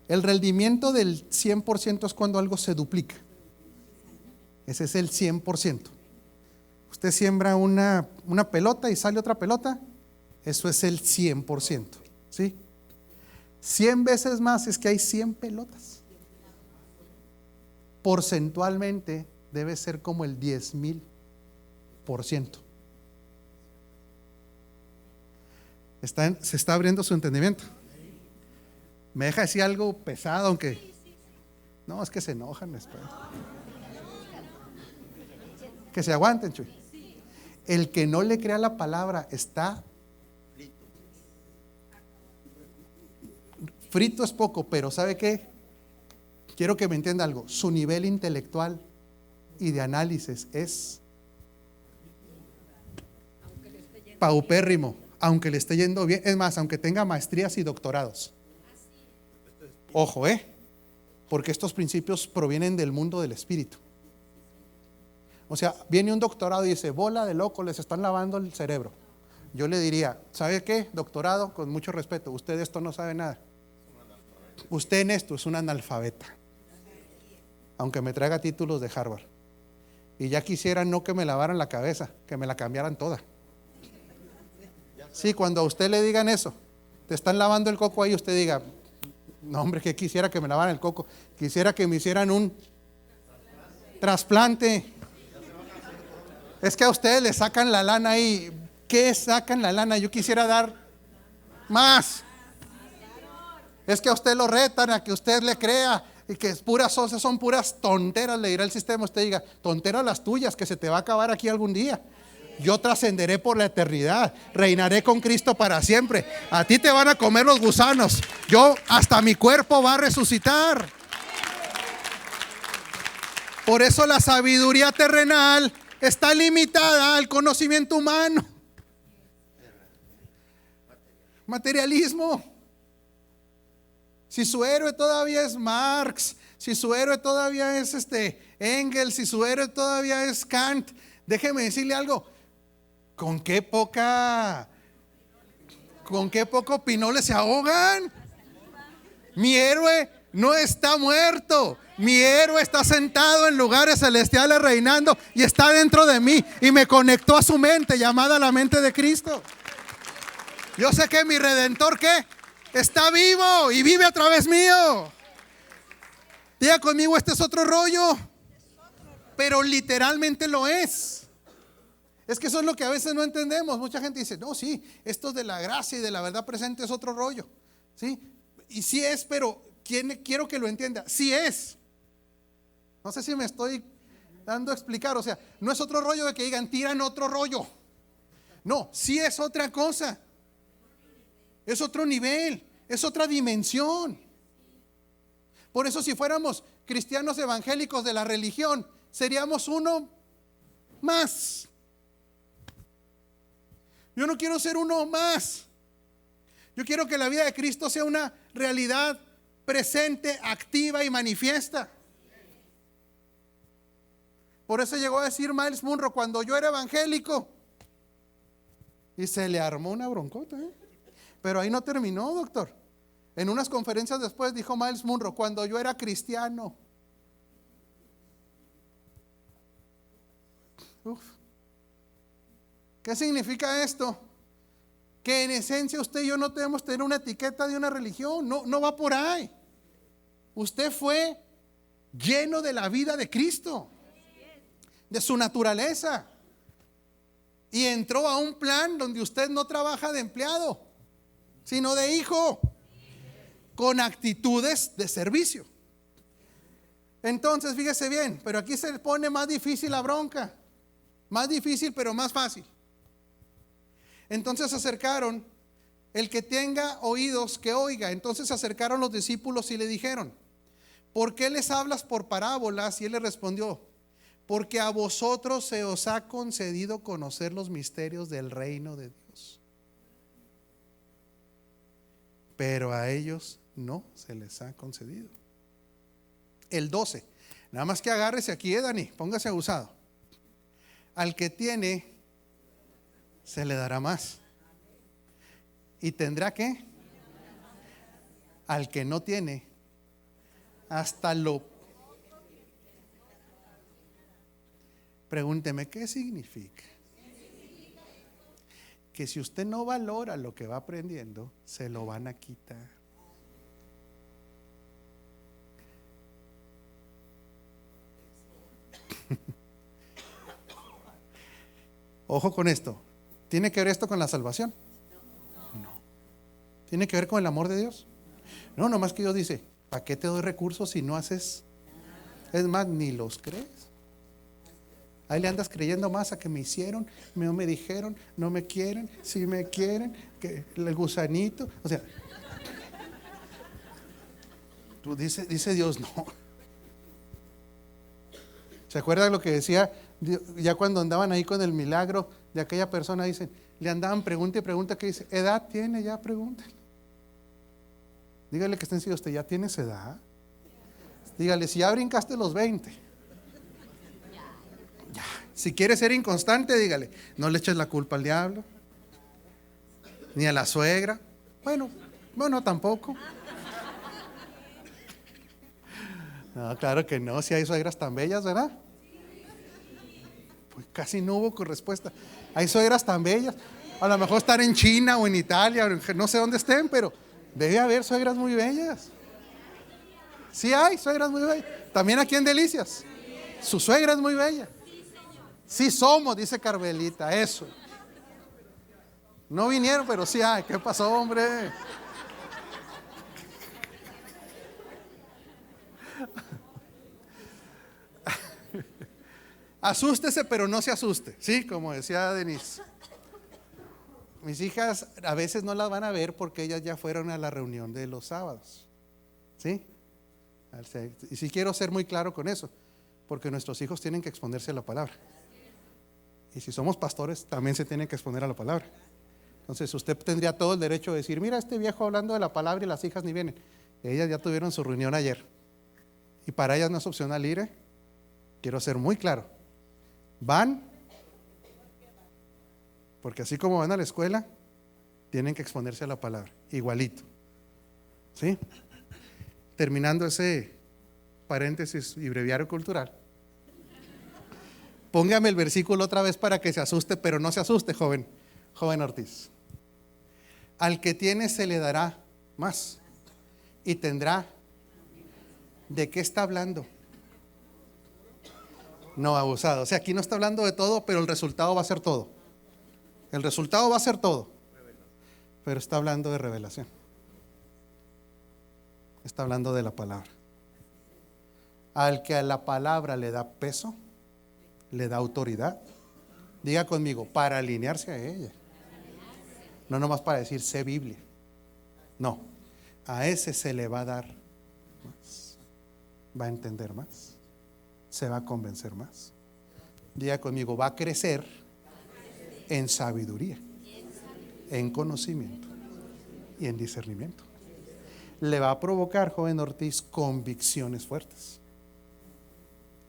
El rendimiento del 100% es cuando algo se duplica. Ese es el 100%. Usted siembra una pelota y sale otra pelota. Eso es el 100%. ¿Sí? 100 veces más es que hay 100 pelotas. Porcentualmente debe ser como el 10,000%. Se está abriendo su entendimiento. Me deja decir algo pesado, aunque no, es que se enojan después. Que se aguanten, Chuy. El que no le crea la palabra está frito es poco, pero ¿sabe qué? Quiero que me entienda algo. Su nivel intelectual y de análisis es paupérrimo, aunque le esté yendo bien. Es más, aunque tenga maestrías y doctorados. Ojo, porque estos principios provienen del mundo del espíritu. O sea, viene un doctorado y dice, bola de loco, les están lavando el cerebro. Yo le diría, ¿sabe qué? Doctorado, con mucho respeto, usted de esto no sabe nada. Usted en esto es un analfabeta. Aunque me traiga títulos de Harvard. Y ya quisiera no que me lavaran la cabeza, que me la cambiaran toda. Sí, cuando a usted le digan eso, te están lavando el coco ahí, usted diga, no hombre, que quisiera que me lavaran el coco, quisiera que me hicieran un trasplante. Es que a ustedes le sacan la lana ahí. ¿Qué sacan la lana? Yo quisiera dar más. Es que a usted lo retan a que usted le crea y que es puras cosas, son puras tonteras, le dirá el sistema. Usted diga, tonteras las tuyas, que se te va a acabar aquí algún día. Yo trascenderé por la eternidad, reinaré con Cristo para siempre. A ti te van a comer los gusanos. Yo, hasta mi cuerpo va a resucitar. Por eso la sabiduría terrenal está limitada al conocimiento humano. Materialismo. Si su héroe todavía es Marx, si su héroe todavía es Engels, si su héroe todavía es Kant, déjeme decirle algo. ¿Con qué poco pinole se ahogan? Mi héroe no está muerto. Mi héroe está sentado en lugares celestiales reinando y está dentro de mí y me conectó a su mente, llamada la mente de Cristo. Yo sé que mi Redentor, ¿qué? Está vivo y vive a través mío. Diga conmigo, este es otro rollo. Pero literalmente lo es. Es que eso es lo que a veces no entendemos. Mucha gente dice, no, sí, esto de la gracia y de la verdad presente es otro rollo. ¿Sí? Y sí es, pero quiero que lo entienda. Sí es. No sé si me estoy dando a explicar. O sea, no es otro rollo de que digan, tiran otro rollo. No, sí es otra cosa. Es otro nivel, es otra dimensión. Por eso si fuéramos cristianos evangélicos de la religión, seríamos uno más. Yo no quiero ser uno más. Yo quiero que la vida de Cristo sea una realidad presente, activa y manifiesta. Por eso llegó a decir Miles Monroe: cuando yo era evangélico. Y se le armó una broncota, ¿eh? Pero ahí no terminó, doctor. En unas conferencias después dijo Miles Monroe: cuando yo era cristiano. Uf. ¿Qué significa esto? Que en esencia usted y yo no debemos tener una etiqueta de una religión. No va por ahí. Usted fue lleno de la vida de Cristo, de su naturaleza, y entró a un plan donde usted no trabaja de empleado, sino de hijo, con actitudes de servicio. Entonces, fíjese bien, pero aquí se pone más difícil la bronca. Más difícil, pero más fácil. Entonces se acercaron: el que tenga oídos, que oiga. Entonces se acercaron los discípulos y le dijeron: ¿por qué les hablas por parábolas? Y él les respondió: porque a vosotros se os ha concedido conocer los misterios del reino de Dios, pero a ellos no se les ha concedido. El 12, nada más que agárrese aquí, Dani, póngase abusado. Al que tiene, se le dará más. ¿Y tendrá qué? Al que no tiene, hasta lo... Pregúnteme, ¿qué significa? Que si usted no valora lo que va aprendiendo, se lo van a quitar. Ojo con esto. ¿Tiene que ver esto con la salvación? No. ¿Tiene que ver con el amor de Dios? No, nomás que Dios dice: ¿para qué te doy recursos si no haces? Es más, ni los crees. Ahí le andas creyendo más a que me hicieron, no me dijeron, no me quieren, si me quieren, que el gusanito. O sea, tú dice Dios, no. ¿Se acuerdan lo que decía ya cuando andaban ahí con el milagro de aquella persona? Dicen, le andaban pregunta y pregunta, que dice: ¿edad tiene? Ya pregúntenle. Dígale que está en sí, usted ya tienes edad. Dígale: si ya brincaste los 20. Ya. Si quiere ser inconstante, dígale: no le eches la culpa al diablo, ni a la suegra. Bueno, tampoco. No, claro que no, si hay suegras tan bellas, ¿verdad? Pues casi no hubo respuesta. Hay suegras tan bellas. A lo mejor están en China o en Italia, no sé dónde estén, pero debe haber suegras muy bellas. Sí hay suegras muy bellas. También aquí en Delicias. Su suegra es muy bella. Sí somos, dice Carmelita, eso. No vinieron, pero sí hay. ¿Qué pasó, hombre? Asústese, pero no se asuste, ¿sí? Como decía Denise. Mis hijas a veces no las van a ver porque ellas ya fueron a la reunión de los sábados, ¿sí? Y sí quiero ser muy claro con eso, porque nuestros hijos tienen que exponerse a la palabra. Y si somos pastores, también se tienen que exponer a la palabra. Entonces usted tendría todo el derecho de decir: mira, este viejo hablando de la palabra y las hijas ni vienen. Ellas ya tuvieron su reunión ayer. Y para ellas no es opcional ir, ¿eh? Quiero ser muy claro. Van, porque así como van a la escuela, tienen que exponerse a la palabra, igualito. ¿Sí? Terminando ese paréntesis y breviario cultural, póngame el versículo otra vez para que se asuste, pero no se asuste, joven Ortiz. Al que tiene se le dará más y tendrá. ¿De qué está hablando? No, abusado. O sea, aquí no está hablando de todo, pero el resultado va a ser todo. El resultado va a ser todo. Pero está hablando de revelación. Está hablando de la palabra. Al que a la palabra le da peso, le da autoridad. Diga conmigo: para alinearse a ella. No nomás para decir sé Biblia. No, a ese se le va a dar más. Va a entender más. Se va a convencer más. Diga conmigo: va a crecer en sabiduría, en conocimiento y en discernimiento. le va a provocar, joven Ortiz, convicciones fuertes.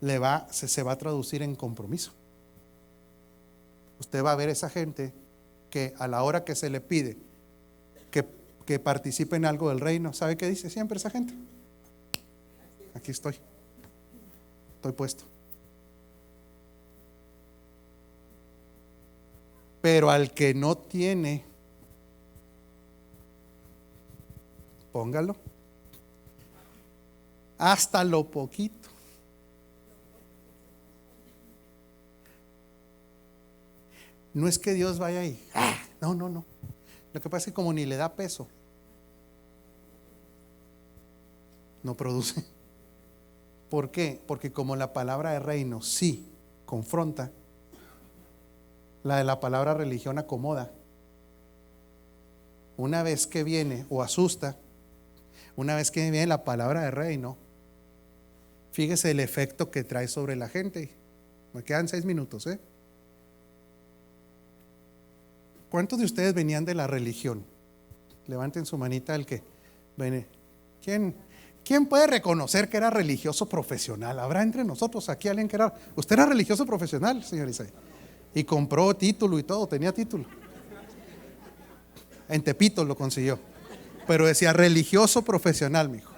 Se va a traducir en compromiso. Usted va a ver esa gente que a la hora que se le pide que participe en algo del reino, ¿sabe qué dice siempre esa gente? Aquí estoy puesto. Pero al que no tiene, póngalo hasta lo poquito. No es que Dios vaya ahí. No. Lo que pasa es que como ni le da peso, no produce. ¿Por qué? Porque como la palabra de reino sí confronta, la de la palabra religión acomoda. Una vez que viene o asusta, una vez que viene la palabra de reino, fíjese el efecto que trae sobre la gente. Me quedan 6 minutos, ¿eh? ¿Cuántos de ustedes venían de la religión? Levanten su manita el que viene. ¿Quién puede reconocer que era religioso profesional? ¿Habrá entre nosotros aquí alguien que era? Usted era religioso profesional, señor Isaías, y compró título y todo, tenía título. En Tepito lo consiguió, pero decía religioso profesional, mijo.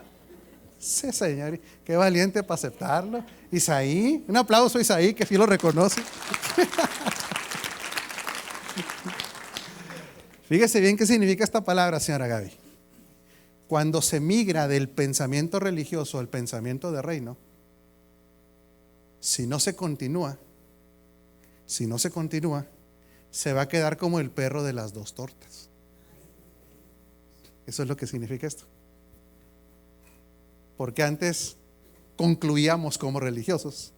Sí, señor, qué valiente para aceptarlo. Isaí, un aplauso a Isaí, que sí lo reconoce. Fíjese bien qué significa esta palabra, señora Gaby. Cuando se migra del pensamiento religioso al pensamiento de reino, si no se continúa, se va a quedar como el perro de las 2 tortas. Eso es lo que significa esto. Porque antes concluíamos como religiosos,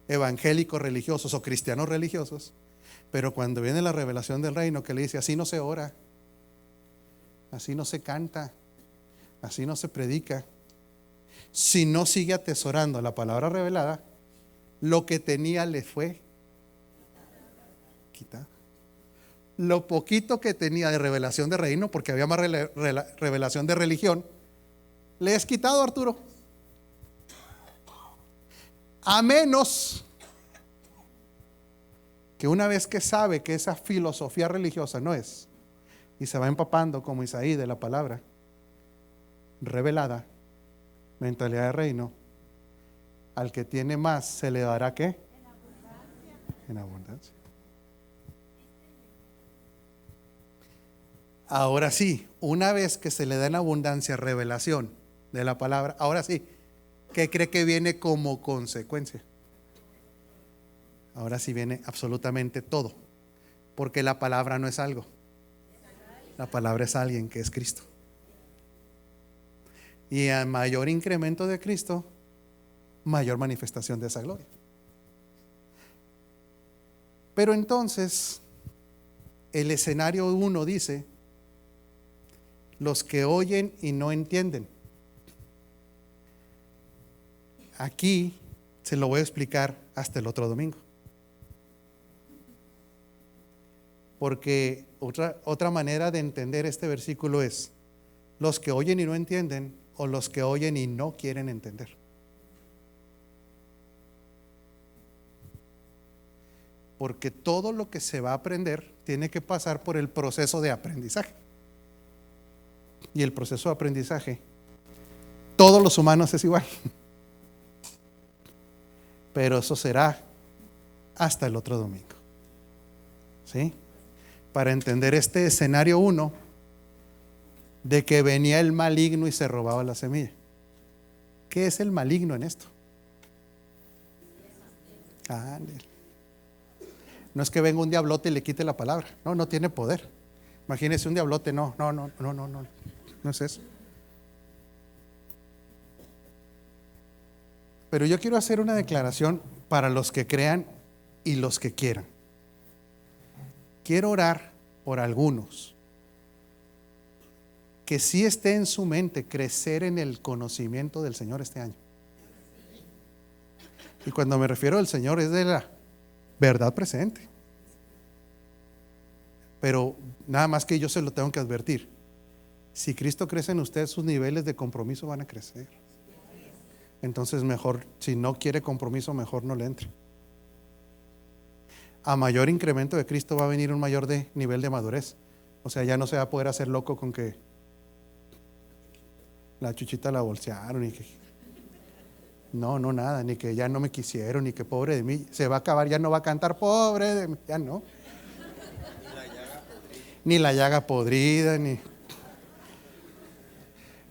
evangélicos religiosos o cristianos religiosos, pero cuando viene la revelación del reino que le dice, así no se ora, así no se canta, así no se predica, si no sigue atesorando la palabra revelada, lo que tenía le fue quitado. Lo poquito que tenía de revelación de reino, porque había más revelación de religión, le es quitado, Arturo. A menos que una vez que sabe que esa filosofía religiosa no es, y se va empapando como Isaí de la palabra revelada, mentalidad de reino, al que tiene más se le dará ¿qué? En abundancia. Ahora sí, una vez que se le da en abundancia revelación de la palabra, ahora sí, ¿qué cree que viene como consecuencia? Ahora sí viene absolutamente todo, porque la palabra no es algo, la palabra es alguien, que es Cristo. Y a mayor incremento de Cristo, mayor manifestación de esa gloria. Pero entonces, el escenario 1 dice, los que oyen y no entienden. Aquí se lo voy a explicar hasta el otro domingo. Porque otra manera de entender este versículo es los que oyen y no entienden, o los que oyen y no quieren entender. Porque todo lo que se va a aprender tiene que pasar por el proceso de aprendizaje. Y el proceso de aprendizaje, todos los humanos es igual. Pero eso será hasta el otro domingo. ¿Sí? Para entender este escenario 1 de que venía el maligno y se robaba la semilla. ¿Qué es el maligno en esto? No es que venga un diablote y le quite la palabra. No tiene poder. Imagínese un diablote, no es eso. Pero yo quiero hacer una declaración para los que crean y los que quieran. Quiero orar por algunos que sí esté en su mente crecer en el conocimiento del Señor este año. Y cuando me refiero al Señor es de la verdad presente. Pero nada más que yo se lo tengo que advertir. Si Cristo crece en usted, sus niveles de compromiso van a crecer. Entonces mejor, si no quiere compromiso, mejor no le entre. A mayor incremento de Cristo va a venir un mayor nivel de madurez. O sea, ya no se va a poder hacer loco con que la chuchita la bolsearon y que no, nada, ni que ya no me quisieron, ni que pobre de mí. Se va a acabar, ya no va a cantar pobre de mí, ya no. Ni la llaga podrida,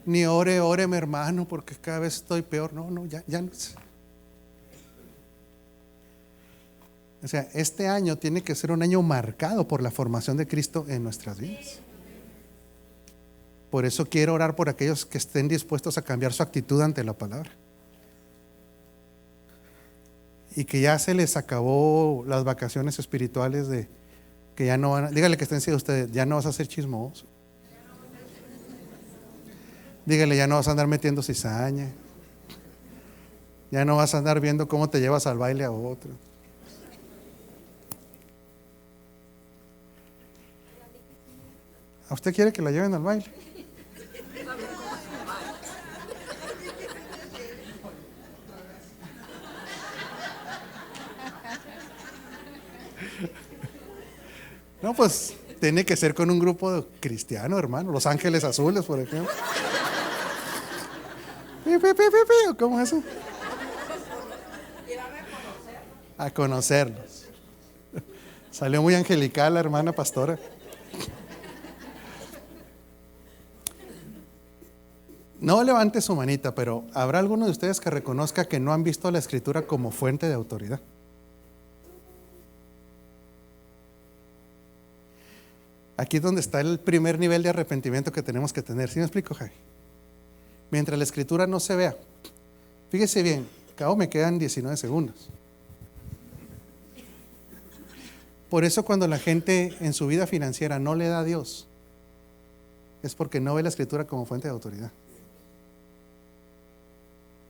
ni ore mi hermano, porque cada vez estoy peor. No, ya no. O sea, este año tiene que ser un año marcado por la formación de Cristo en nuestras vidas. Por eso quiero orar por aquellos que estén dispuestos a cambiar su actitud ante la palabra. Y que ya se les acabó las vacaciones espirituales de que ya no van a, dígale que estén siendo ustedes, ya no vas a ser chismoso. Dígale, ya no vas a andar metiendo cizaña. Ya no vas a andar viendo cómo te llevas al baile a otro. ¿A usted quiere que la lleven al baile? No, pues tiene que ser con un grupo cristiano, hermano. Los Ángeles Azules, por ejemplo. ¿Cómo es eso? A conocerlos. Salió muy angelical la hermana pastora. No levante su manita, pero ¿habrá alguno de ustedes que reconozca que no han visto la Escritura como fuente de autoridad? Aquí es donde está el primer nivel de arrepentimiento que tenemos que tener. ¿Sí me explico, Jai? Mientras la Escritura no se vea, fíjese bien, cabo me quedan 19 segundos. Por eso cuando la gente en su vida financiera no le da a Dios, es porque no ve la Escritura como fuente de autoridad.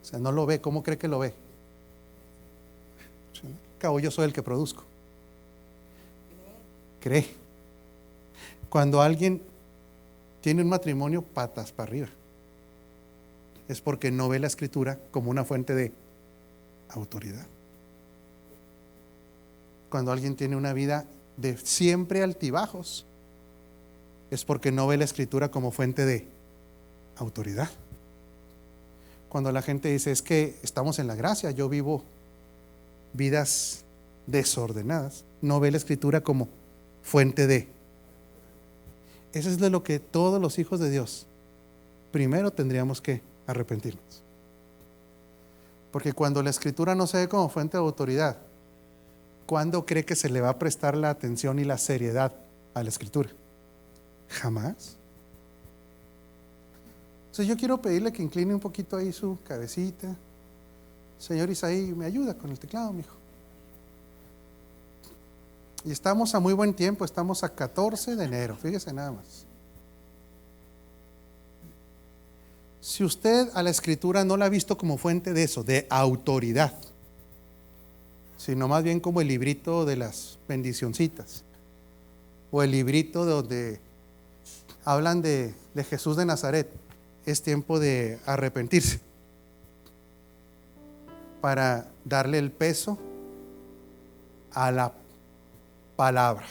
O sea, no lo ve. ¿Cómo cree que lo ve? Cabo, yo soy el que produzco. Cree. Cuando alguien tiene un matrimonio patas para arriba, es porque no ve la Escritura como una fuente de autoridad. Cuando alguien tiene una vida de siempre altibajos, es porque no ve la Escritura como fuente de autoridad. Cuando la gente dice, es que estamos en la gracia, yo vivo vidas desordenadas, no ve la Escritura como fuente de. Eso es de lo que todos los hijos de Dios primero tendríamos que arrepentirnos. Porque cuando la Escritura no se ve como fuente de autoridad, ¿cuándo cree que se le va a prestar la atención y la seriedad a la Escritura? Jamás. Entonces yo quiero pedirle que incline un poquito ahí su cabecita. Señor Isaí, me ayuda con el teclado, mijo. Y estamos a muy buen tiempo, estamos a 14 de enero, fíjese nada más. Si usted a la Escritura no la ha visto como fuente de eso, de autoridad, sino más bien como el librito de las bendicioncitas, o el librito donde hablan de Jesús de Nazaret, es tiempo de arrepentirse para darle el peso a la palabra,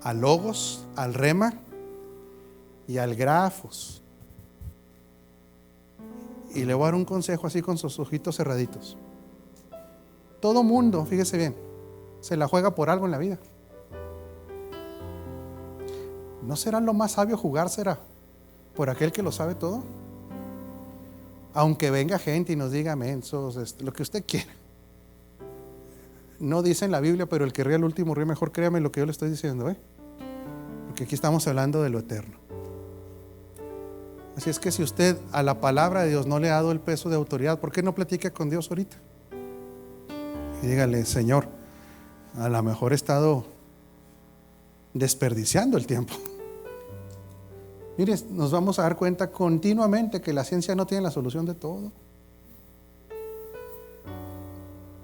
al logos, al rema y al grafos. Y le voy a dar un consejo así con sus ojitos cerraditos. Todo mundo, fíjese bien, se la juega por algo en la vida. ¿No será lo más sabio jugársela por aquel que lo sabe todo? Aunque venga gente y nos diga mensos, lo que usted quiera. No dice en la Biblia, pero el que ríe al último ríe mejor. Créame lo que yo le estoy diciendo, porque aquí estamos hablando de lo eterno. Así es que si usted a la palabra de Dios no le ha dado el peso de autoridad, ¿por qué no platica con Dios ahorita? Y dígale, Señor, a lo mejor he estado desperdiciando el tiempo. Mire, nos vamos a dar cuenta continuamente que la ciencia no tiene la solución de todo.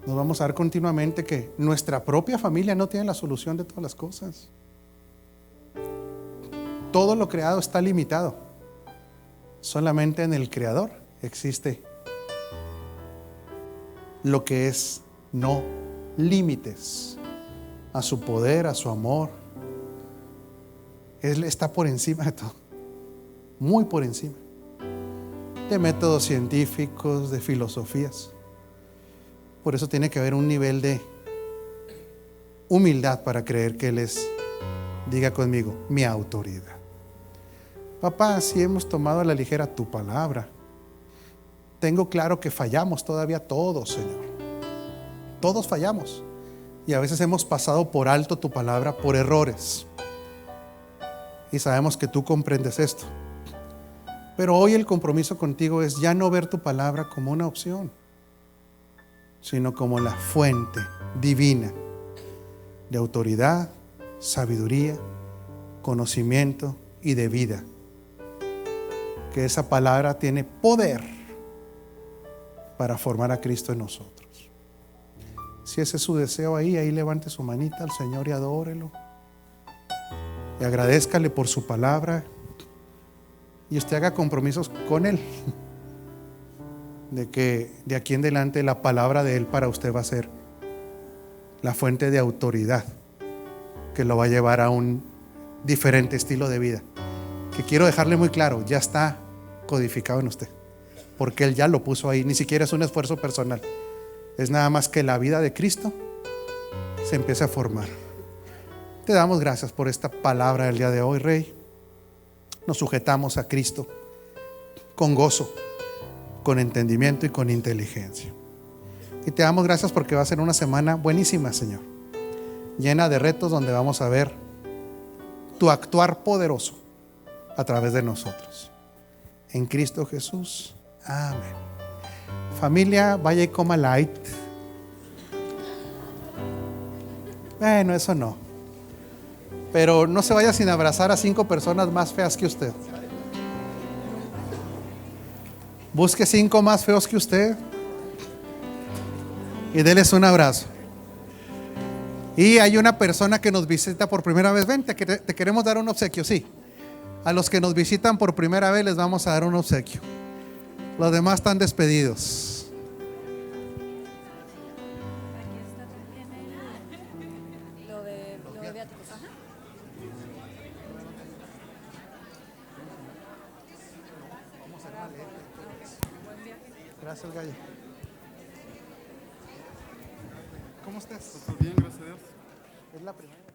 Nos vamos a dar continuamente que nuestra propia familia no tiene la solución de todas las cosas. Todo lo creado está limitado. Solamente en el Creador existe lo que es no límites a su poder, a su amor. Él está por encima de todo, muy por encima de métodos científicos, de filosofías. Por eso tiene que haber un nivel de humildad para creer que Él es, diga conmigo, mi autoridad. Papá, si hemos tomado a la ligera tu palabra, tengo claro que fallamos todavía todos, Señor. Todos fallamos. Y a veces hemos pasado por alto tu palabra por errores. Y sabemos que tú comprendes esto. Pero hoy el compromiso contigo es ya no ver tu palabra como una opción, sino como la fuente divina de autoridad, sabiduría, conocimiento y de vida. Que esa palabra tiene poder para formar a Cristo en nosotros. Si ese es su deseo ahí levante su manita al Señor y adórelo. Y agradézcale por su palabra. Y usted haga compromisos con Él. De que de aquí en adelante la palabra de Él para usted va a ser la fuente de autoridad que lo va a llevar a un diferente estilo de vida. Que quiero dejarle muy claro, ya está codificado en usted. Porque Él ya lo puso ahí. Ni siquiera es un esfuerzo personal. Es nada más que la vida de Cristo se empiece a formar. Te damos gracias por esta palabra del día de hoy, Rey. Nos sujetamos a Cristo con gozo, con entendimiento y con inteligencia. Y te damos gracias porque va a ser una semana buenísima, Señor, llena de retos donde vamos a ver tu actuar poderoso a través de nosotros. En Cristo Jesús. Amén. Familia, vaya y coma light. Bueno, eso no. Pero no se vaya sin abrazar a 5 personas más feas que usted. Busque 5 más feos que usted y déles un abrazo. Y hay una persona que nos visita por primera vez. Ven, te queremos dar un obsequio, sí. A los que nos visitan por primera vez les vamos a dar un obsequio. Los demás están despedidos. Gracias, Gallo. ¿Cómo estás? Bien, gracias a Dios. Es la primera.